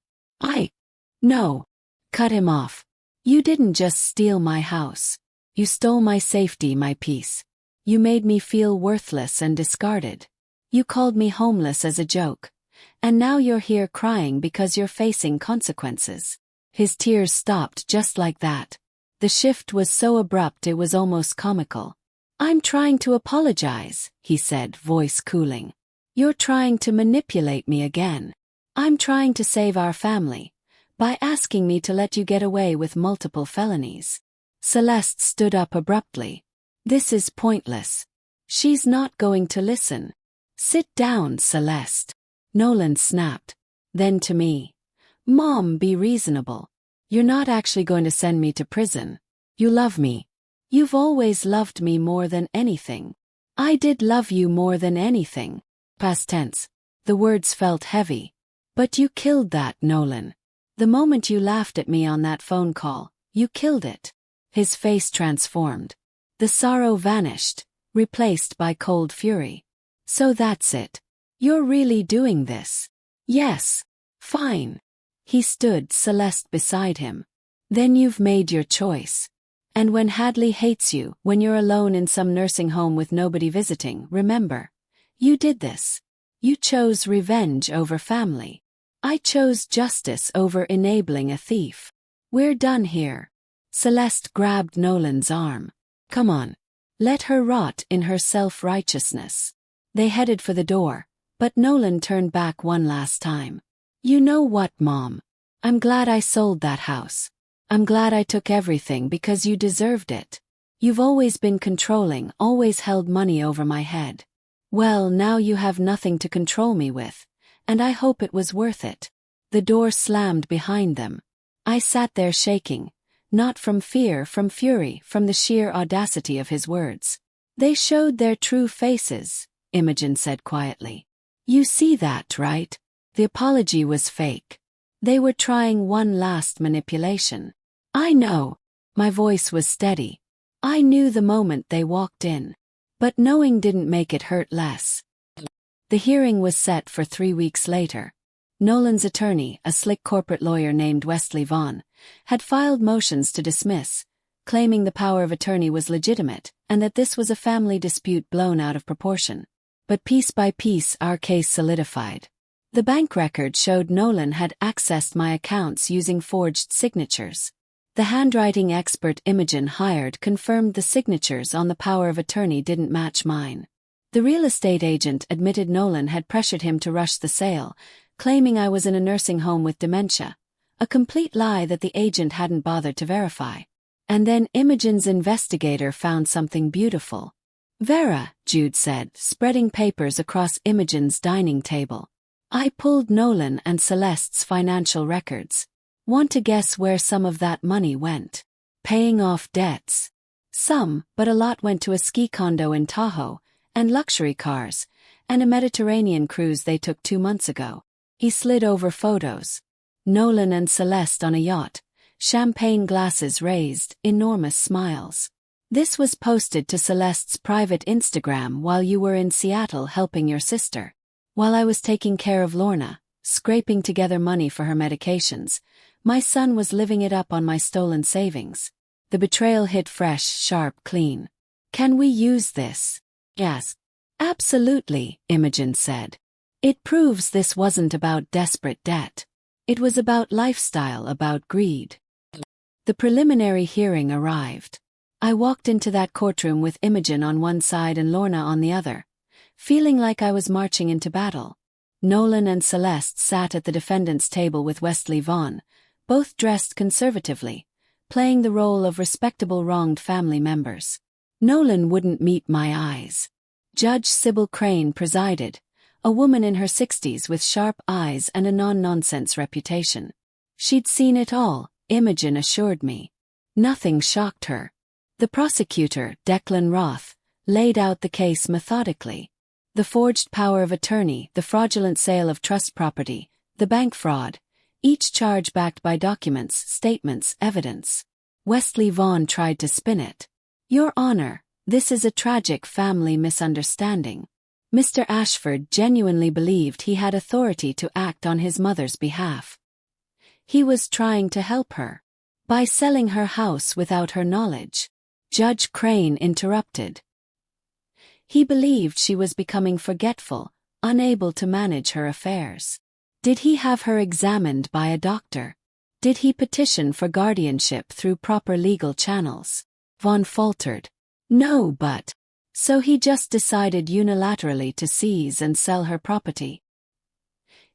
No. Cut him off. You didn't just steal my house. You stole my safety, my peace. You made me feel worthless and discarded. You called me homeless as a joke. And now you're here crying because you're facing consequences. His tears stopped just like that. The shift was so abrupt it was almost comical. I'm trying to apologize, he said, voice cooling. You're trying to manipulate me again. I'm trying to save our family by asking me to let you get away with multiple felonies. Celeste stood up abruptly. This is pointless. She's not going to listen. Sit down, Celeste. Nolan snapped. Then to me. Mom, be reasonable. You're not actually going to send me to prison. You love me. You've always loved me more than anything. I did love you more than anything. Past tense. The words felt heavy. But you killed that, Nolan. The moment you laughed at me on that phone call, you killed it. His face transformed. The sorrow vanished, replaced by cold fury. So that's it. You're really doing this? Yes. Fine. He stood, Celeste beside him. Then you've made your choice. And when Hadley hates you, when you're alone in some nursing home with nobody visiting, remember. You did this. You chose revenge over family. I chose justice over enabling a thief. We're done here. Celeste grabbed Nolan's arm. Come on. Let her rot in her self-righteousness. They headed for the door, but Nolan turned back one last time. You know what, Mom? I'm glad I sold that house. I'm glad I took everything because you deserved it. You've always been controlling, always held money over my head. Well, now you have nothing to control me with, and I hope it was worth it. The door slammed behind them. I sat there shaking, not from fear, from fury, from the sheer audacity of his words. They showed their true faces, Imogen said quietly. You see that, right? The apology was fake. They were trying one last manipulation. I know. My voice was steady. I knew the moment they walked in. But knowing didn't make it hurt less. The hearing was set for 3 weeks later. Nolan's attorney, a slick corporate lawyer named Wesley Vaughn, had filed motions to dismiss, claiming the power of attorney was legitimate and that this was a family dispute blown out of proportion. But piece by piece our case solidified. The bank record showed Nolan had accessed my accounts using forged signatures. The handwriting expert Imogen hired confirmed the signatures on the power of attorney didn't match mine. The real estate agent admitted Nolan had pressured him to rush the sale, claiming I was in a nursing home with dementia, a complete lie that the agent hadn't bothered to verify. And then Imogen's investigator found something beautiful. "Vera," Jude said, spreading papers across Imogen's dining table. "I pulled Nolan and Celeste's financial records. Want to guess where some of that money went? Paying off debts. Some, but a lot went to a ski condo in Tahoe, and luxury cars, and a Mediterranean cruise they took 2 months ago." He slid over photos. Nolan and Celeste on a yacht, champagne glasses raised, enormous smiles. "This was posted to Celeste's private Instagram while you were in Seattle helping your sister. While I was taking care of Lorna, scraping together money for her medications, my son was living it up on my stolen savings." The betrayal hit fresh, sharp, clean. "Can we use this?" "Yes." "Absolutely," Imogen said. "It proves this wasn't about desperate debt. It was about lifestyle, about greed." The preliminary hearing arrived. I walked into that courtroom with Imogen on one side and Lorna on the other, feeling like I was marching into battle. Nolan and Celeste sat at the defendant's table with Wesley Vaughn, both dressed conservatively, playing the role of respectable wronged family members. Nolan wouldn't meet my eyes. Judge Sybil Crane presided, a woman in her 60s with sharp eyes and a non-nonsense reputation. She'd seen it all, Imogen assured me. Nothing shocked her. The prosecutor, Declan Roth, laid out the case methodically. The forged power of attorney, the fraudulent sale of trust property, the bank fraud, each charge backed by documents, statements, evidence. Wesley Vaughn tried to spin it. "Your Honor, this is a tragic family misunderstanding. Mr. Ashford genuinely believed he had authority to act on his mother's behalf. He was trying to help her by selling her house without her knowledge." Judge Crane interrupted. "He believed she was becoming forgetful, unable to manage her affairs. Did he have her examined by a doctor? Did he petition for guardianship through proper legal channels?" Vaughn faltered. "No, but..." "So he just decided unilaterally to seize and sell her property.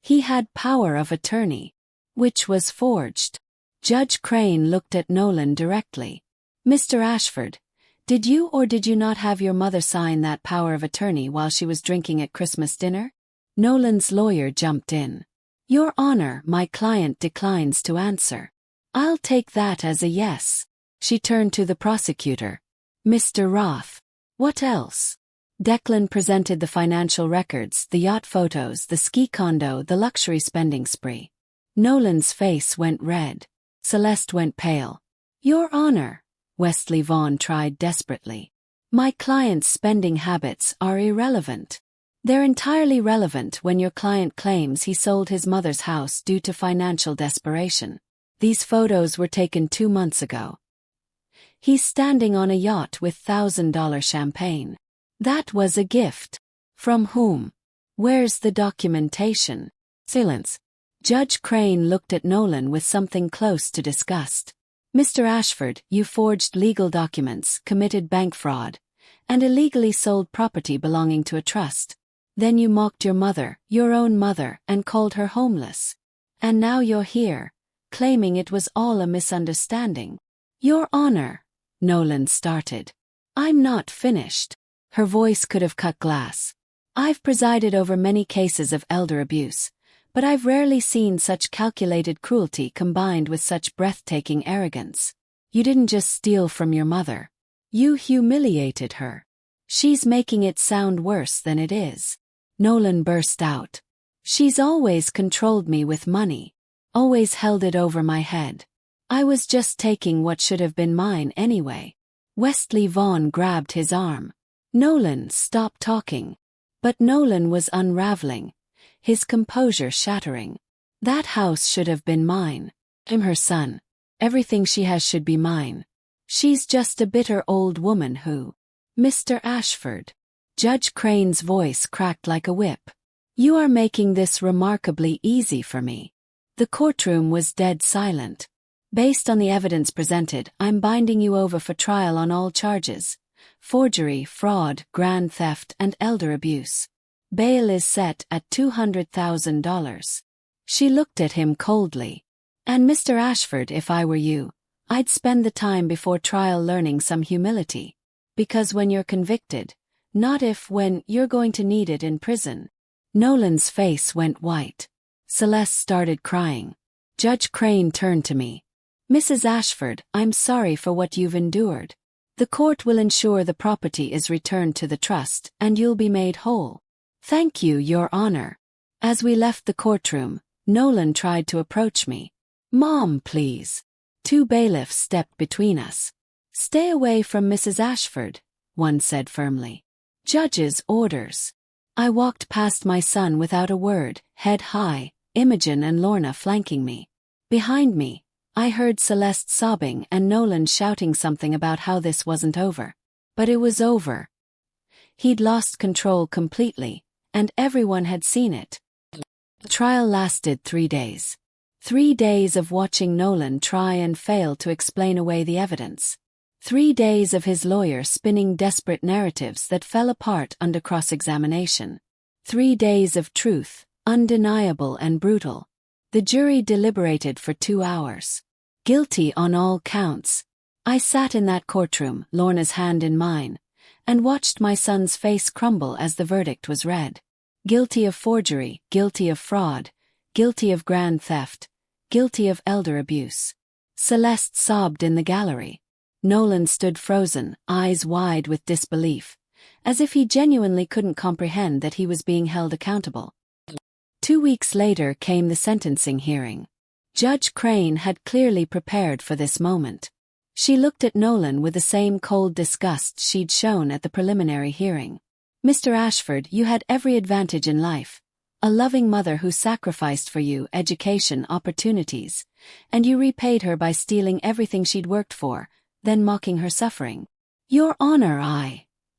He had power of attorney, which was forged." Judge Crane looked at Nolan directly. "Mr. Ashford, did you or did you not have your mother sign that power of attorney while she was drinking at Christmas dinner?" Nolan's lawyer jumped in. "Your Honor, my client declines to answer." "I'll take that as a yes." She turned to the prosecutor. "Mr. Roth, what else?" Declan presented the financial records, the yacht photos, the ski condo, the luxury spending spree. Nolan's face went red. Celeste went pale. "Your Honor," Wesley Vaughn tried desperately, "my client's spending habits are irrelevant. They're entirely relevant when your client claims he sold his mother's house due to financial desperation. These photos were taken 2 months ago. He's standing on a yacht with $1,000 champagne. That was a gift. From whom? Where's the documentation?" Silence. Judge Crane looked at Nolan with something close to disgust. "Mr. Ashford, you forged legal documents, committed bank fraud, and illegally sold property belonging to a trust. Then you mocked your mother, your own mother, and called her homeless. And now you're here, claiming it was all a misunderstanding." "Your Honor," Nolan started. "I'm not finished." Her voice could have cut glass. "I've presided over many cases of elder abuse, but I've rarely seen such calculated cruelty combined with such breathtaking arrogance. You didn't just steal from your mother. You humiliated her. She's making it sound worse than it is." Nolan burst out. "She's always controlled me with money. Always held it over my head. I was just taking what should have been mine anyway." Wesley Vaughn grabbed his arm. Nolan, stop talking. But Nolan was unraveling, his composure shattering. That house should have been mine. I'm her son. Everything she has should be mine. She's just a bitter old woman who... Mr. Ashford. Judge Crane's voice cracked like a whip. You are making this remarkably easy for me. The courtroom was dead silent. Based on the evidence presented, I'm binding you over for trial on all charges. Forgery, fraud, grand theft, and elder abuse. Bail is set at $200,000. She looked at him coldly. And Mr. Ashford, if I were you, I'd spend the time before trial learning some humility. Because when you're convicted, not if, when you're going to need it in prison. Nolan's face went white. Celeste started crying. Judge Crane turned to me. Mrs. Ashford, I'm sorry for what you've endured. The court will ensure the property is returned to the trust and you'll be made whole. Thank you, Your Honor. As we left the courtroom, Nolan tried to approach me. Mom, please. Two bailiffs stepped between us. Stay away from Mrs. Ashford, one said firmly. Judge's orders. I walked past my son without a word, head high, Imogen and Lorna flanking me. Behind me, I heard Celeste sobbing and Nolan shouting something about how this wasn't over. But it was over. He'd lost control completely, and everyone had seen it. The trial lasted 3 days. 3 days of watching Nolan try and fail to explain away the evidence. 3 days of his lawyer spinning desperate narratives that fell apart under cross-examination. 3 days of truth, undeniable and brutal. The jury deliberated for 2 hours. Guilty on all counts. I sat in that courtroom, Lorna's hand in mine, and watched my son's face crumble as the verdict was read. Guilty of forgery, guilty of fraud, guilty of grand theft, guilty of elder abuse. Celeste sobbed in the gallery. Nolan stood frozen, eyes wide with disbelief, as if he genuinely couldn't comprehend that he was being held accountable. 2 weeks later came the sentencing hearing. Judge Crane had clearly prepared for this moment. She looked at Nolan with the same cold disgust she'd shown at the preliminary hearing. Mr. Ashford, you had every advantage in life. A loving mother who sacrificed for you education, opportunities, and you repaid her by stealing everything she'd worked for, then mocking her suffering. Your Honor,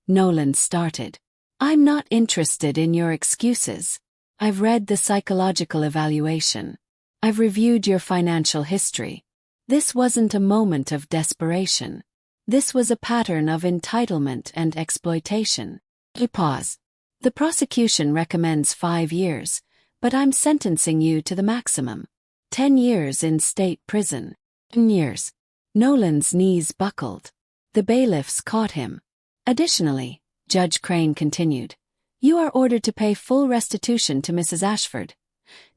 Nolan started. I'm not interested in your excuses. I've read the psychological evaluation. I've reviewed your financial history. This wasn't a moment of desperation. This was a pattern of entitlement and exploitation. He paused. The prosecution recommends 5 years, but I'm sentencing you to the maximum. 10 years in state prison. 10 years. Nolan's knees buckled. The bailiffs caught him. Additionally, Judge Crane continued, you are ordered to pay full restitution to Mrs. Ashford.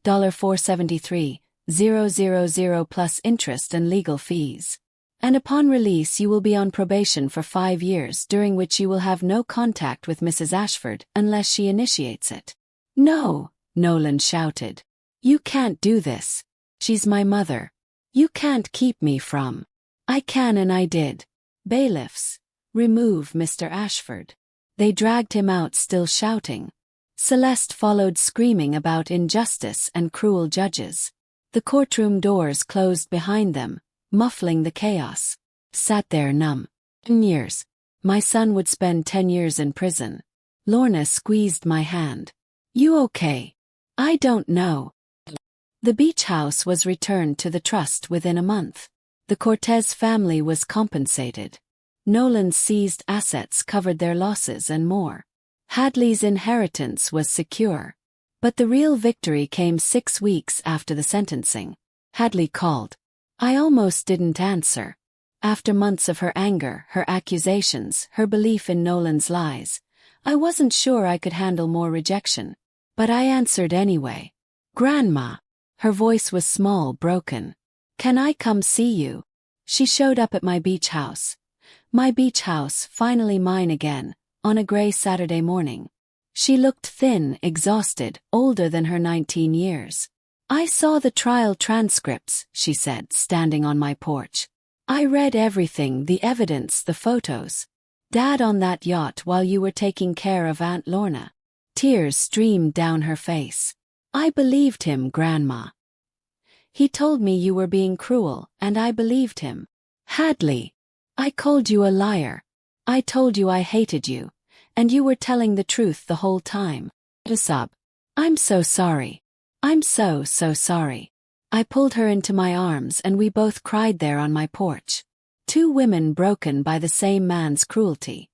$473,000 plus interest and legal fees. And upon release you will be on probation for 5 years, during which you will have no contact with Mrs. Ashford unless she initiates it. No, Nolan shouted. You can't do this. She's my mother. You can't keep me from. I can, and I did. Bailiffs, remove Mr. Ashford. They dragged him out, still shouting. Celeste followed, screaming about injustice and cruel judges. The courtroom doors closed behind them, muffling the chaos. Sat there numb. 10 years. My son would spend 10 years in prison. Lorna squeezed my hand. You okay? I don't know. The beach house was returned to the trust within a month. The Cortez family was compensated. Nolan's seized assets covered their losses and more. Hadley's inheritance was secure. But the real victory came 6 weeks after the sentencing. Hadley called. I almost didn't answer. After months of her anger, her accusations, her belief in Nolan's lies, I wasn't sure I could handle more rejection. But I answered anyway. Grandma. Her voice was small, broken. Can I come see you? She showed up at my beach house. My beach house, finally mine again, on a gray Saturday morning. She looked thin, exhausted, older than her 19 years. I saw the trial transcripts, she said, standing on my porch. I read everything, the evidence, the photos. Dad on that yacht while you were taking care of Aunt Lorna. Tears streamed down her face. I believed him, Grandma. He told me you were being cruel, and I believed him. Hadley, I called you a liar. I told you I hated you, and you were telling the truth the whole time. A sob. I'm so sorry. I'm so sorry. I pulled her into my arms and we both cried there on my porch. Two women broken by the same man's cruelty.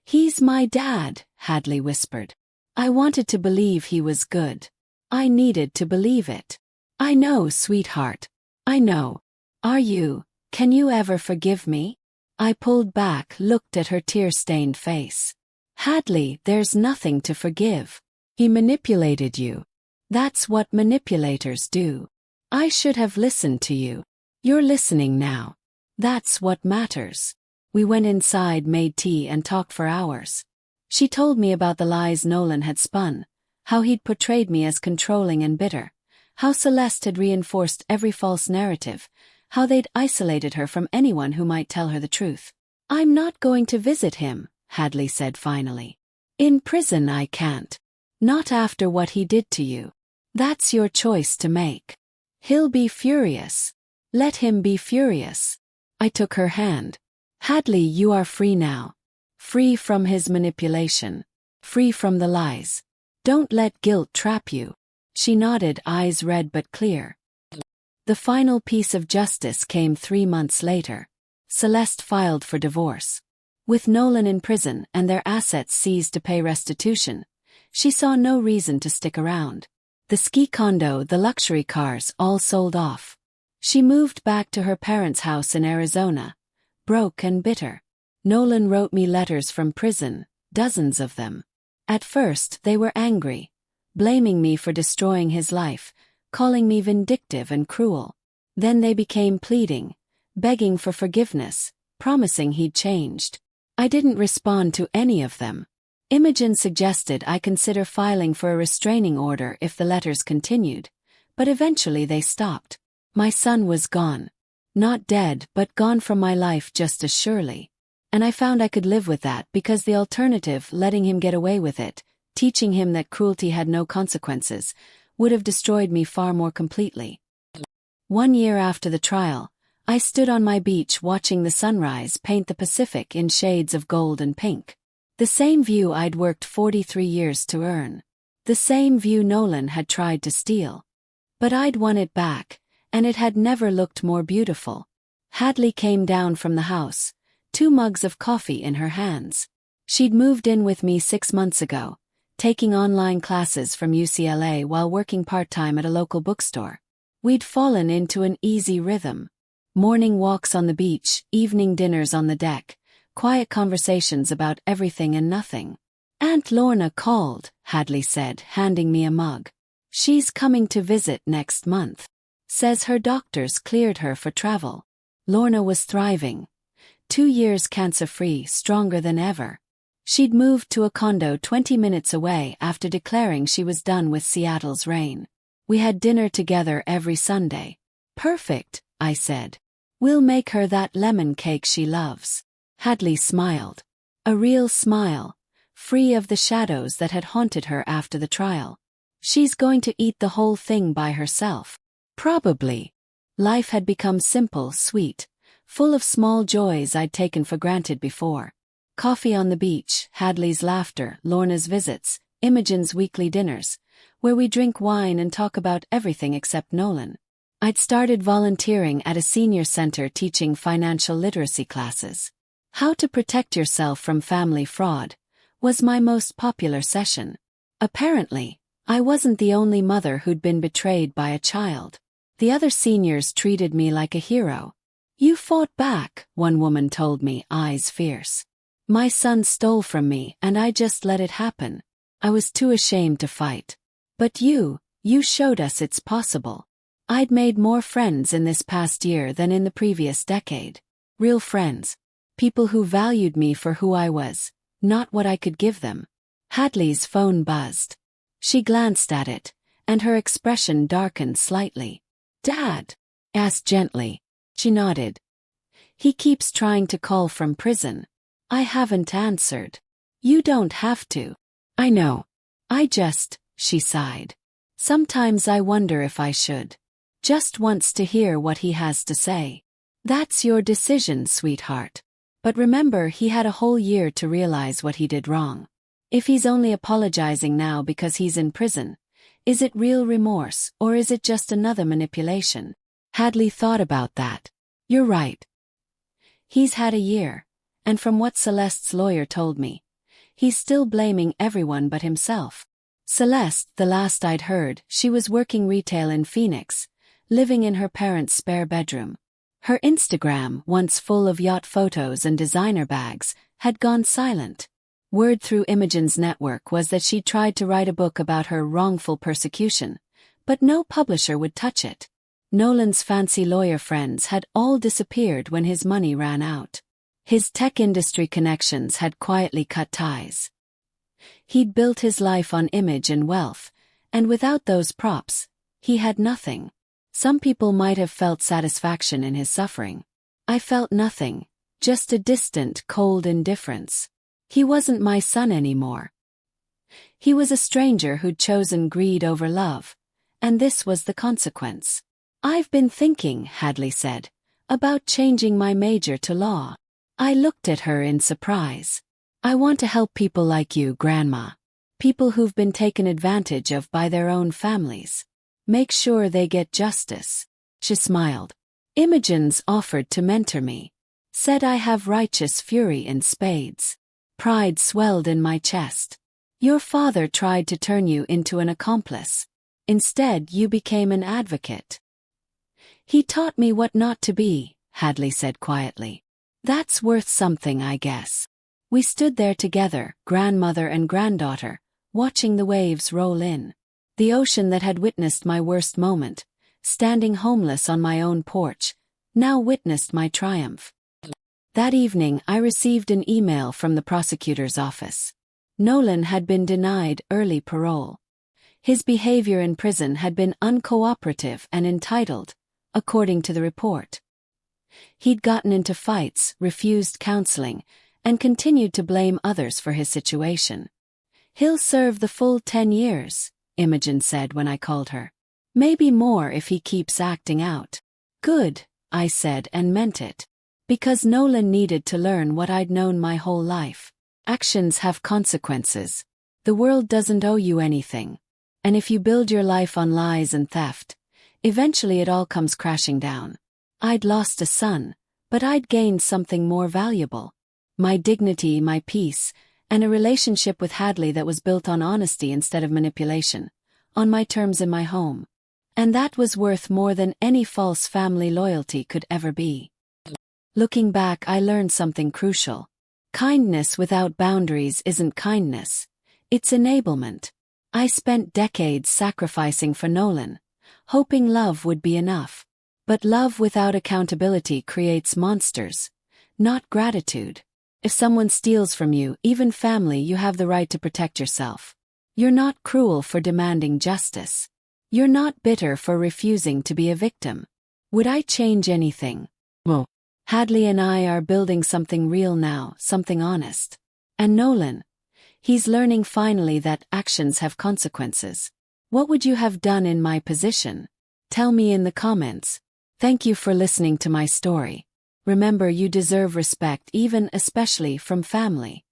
He's my dad, Hadley whispered. I wanted to believe he was good. I needed to believe it. I know, sweetheart. I know. Can you ever forgive me? I pulled back, looked at her tear-stained face. Hadley, there's nothing to forgive. He manipulated you. That's what manipulators do. I should have listened to you. You're listening now. That's what matters. We went inside, made tea, and talked for hours. She told me about the lies Nolan had spun, how he'd portrayed me as controlling and bitter, how Celeste had reinforced every false narrative, how they'd isolated her from anyone who might tell her the truth. I'm not going to visit him, Hadley said finally. In prison I can't. Not after what he did to you. That's your choice to make. He'll be furious. Let him be furious. I took her hand. Hadley, you are free now. Free from his manipulation. Free from the lies. Don't let guilt trap you. She nodded, eyes red but clear. The final piece of justice came 3 months later. Celeste filed for divorce. With Nolan in prison and their assets seized to pay restitution, she saw no reason to stick around. The ski condo, the luxury cars, all sold off. She moved back to her parents' house in Arizona, broke and bitter. Nolan wrote me letters from prison, dozens of them. At first, they were angry, blaming me for destroying his life, calling me vindictive and cruel. Then they became pleading, begging for forgiveness, promising he'd changed. I didn't respond to any of them. Imogen suggested I consider filing for a restraining order if the letters continued, but eventually they stopped. My son was gone. Not dead, but gone from my life just as surely. And I found I could live with that because the alternative, letting him get away with it, teaching him that cruelty had no consequences, would have destroyed me far more completely. 1 year after the trial, I stood on my beach watching the sunrise paint the Pacific in shades of gold and pink. The same view I'd worked 43 years to earn. The same view Nolan had tried to steal. But I'd won it back, and it had never looked more beautiful. Hadley came down from the house, 2 mugs of coffee in her hands. She'd moved in with me 6 months ago, taking online classes from UCLA while working part-time at a local bookstore. We'd fallen into an easy rhythm. Morning walks on the beach, evening dinners on the deck, quiet conversations about everything and nothing. Aunt Lorna called, Hadley said, handing me a mug. She's coming to visit next month. Says her doctors cleared her for travel. Lorna was thriving. 2 years cancer-free, stronger than ever. She'd moved to a condo 20 minutes away after declaring she was done with Seattle's rain. We had dinner together every Sunday. Perfect, I said. We'll make her that lemon cake she loves. Hadley smiled. A real smile, free of the shadows that had haunted her after the trial. She's going to eat the whole thing by herself. Probably. Life had become simple, sweet, full of small joys I'd taken for granted before. Coffee on the beach, Hadley's laughter, Lorna's visits, Imogen's weekly dinners, where we drink wine and talk about everything except Nolan. I'd started volunteering at a senior center teaching financial literacy classes. How to protect yourself from family fraud was my most popular session. Apparently, I wasn't the only mother who'd been betrayed by a child. The other seniors treated me like a hero. You fought back, one woman told me, eyes fierce. My son stole from me and I just let it happen. I was too ashamed to fight. But you showed us it's possible. I'd made more friends in this past year than in the previous decade. Real friends. People who valued me for who I was, not what I could give them. Hadley's phone buzzed. She glanced at it, and her expression darkened slightly. Dad? Asked gently. She nodded. He keeps trying to call from prison. I haven't answered. You don't have to. I know. She sighed. Sometimes I wonder if I should. Just wants to hear what he has to say. That's your decision, sweetheart. But remember, he had a whole year to realize what he did wrong. If he's only apologizing now because he's in prison, is it real remorse or is it just another manipulation? Hadley thought about that. You're right. He's had a year, and from what Celeste's lawyer told me, he's still blaming everyone but himself. Celeste, the last I'd heard, she was working retail in Phoenix, living in her parents' spare bedroom. Her Instagram, once full of yacht photos and designer bags, had gone silent. Word through Imogen's network was that she'd tried to write a book about her wrongful persecution, but no publisher would touch it. Nolan's fancy lawyer friends had all disappeared when his money ran out. His tech industry connections had quietly cut ties. He'd built his life on image and wealth, and without those props, he had nothing. Some people might have felt satisfaction in his suffering. I felt nothing, just a distant, cold indifference. He wasn't my son anymore. He was a stranger who'd chosen greed over love, and this was the consequence. I've been thinking, Hadley said, about changing my major to law. I looked at her in surprise. I want to help people like you, Grandma. People who've been taken advantage of by their own families. Make sure they get justice. She smiled. Imogen's offered to mentor me. Said I have righteous fury in spades. Pride swelled in my chest. Your father tried to turn you into an accomplice. Instead, you became an advocate. He taught me what not to be, Hadley said quietly. That's worth something, I guess. We stood there together, grandmother and granddaughter, watching the waves roll in. The ocean that had witnessed my worst moment, standing homeless on my own porch, now witnessed my triumph. That evening I received an email from the prosecutor's office. Nolan had been denied early parole. His behavior in prison had been uncooperative and entitled, according to the report. He'd gotten into fights, refused counseling, and continued to blame others for his situation. He'll serve the full 10 years, Imogen said when I called her. Maybe more if he keeps acting out. Good, I said and meant it. Because Nolan needed to learn what I'd known my whole life. Actions have consequences. The world doesn't owe you anything. And if you build your life on lies and theft, eventually it all comes crashing down. I'd lost a son, but I'd gained something more valuable. My dignity, my peace, and a relationship with Hadley that was built on honesty instead of manipulation, on my terms in my home. And that was worth more than any false family loyalty could ever be. Looking back, I learned something crucial. Kindness without boundaries isn't kindness, it's enablement. I spent decades sacrificing for Nolan, hoping love would be enough. But love without accountability creates monsters, not gratitude. If someone steals from you, even family, you have the right to protect yourself. You're not cruel for demanding justice. You're not bitter for refusing to be a victim. Would I change anything? Well, Hadley and I are building something real now, something honest. And Nolan, he's learning finally that actions have consequences. What would you have done in my position? Tell me in the comments. Thank you for listening to my story. Remember, you deserve respect, even especially from family.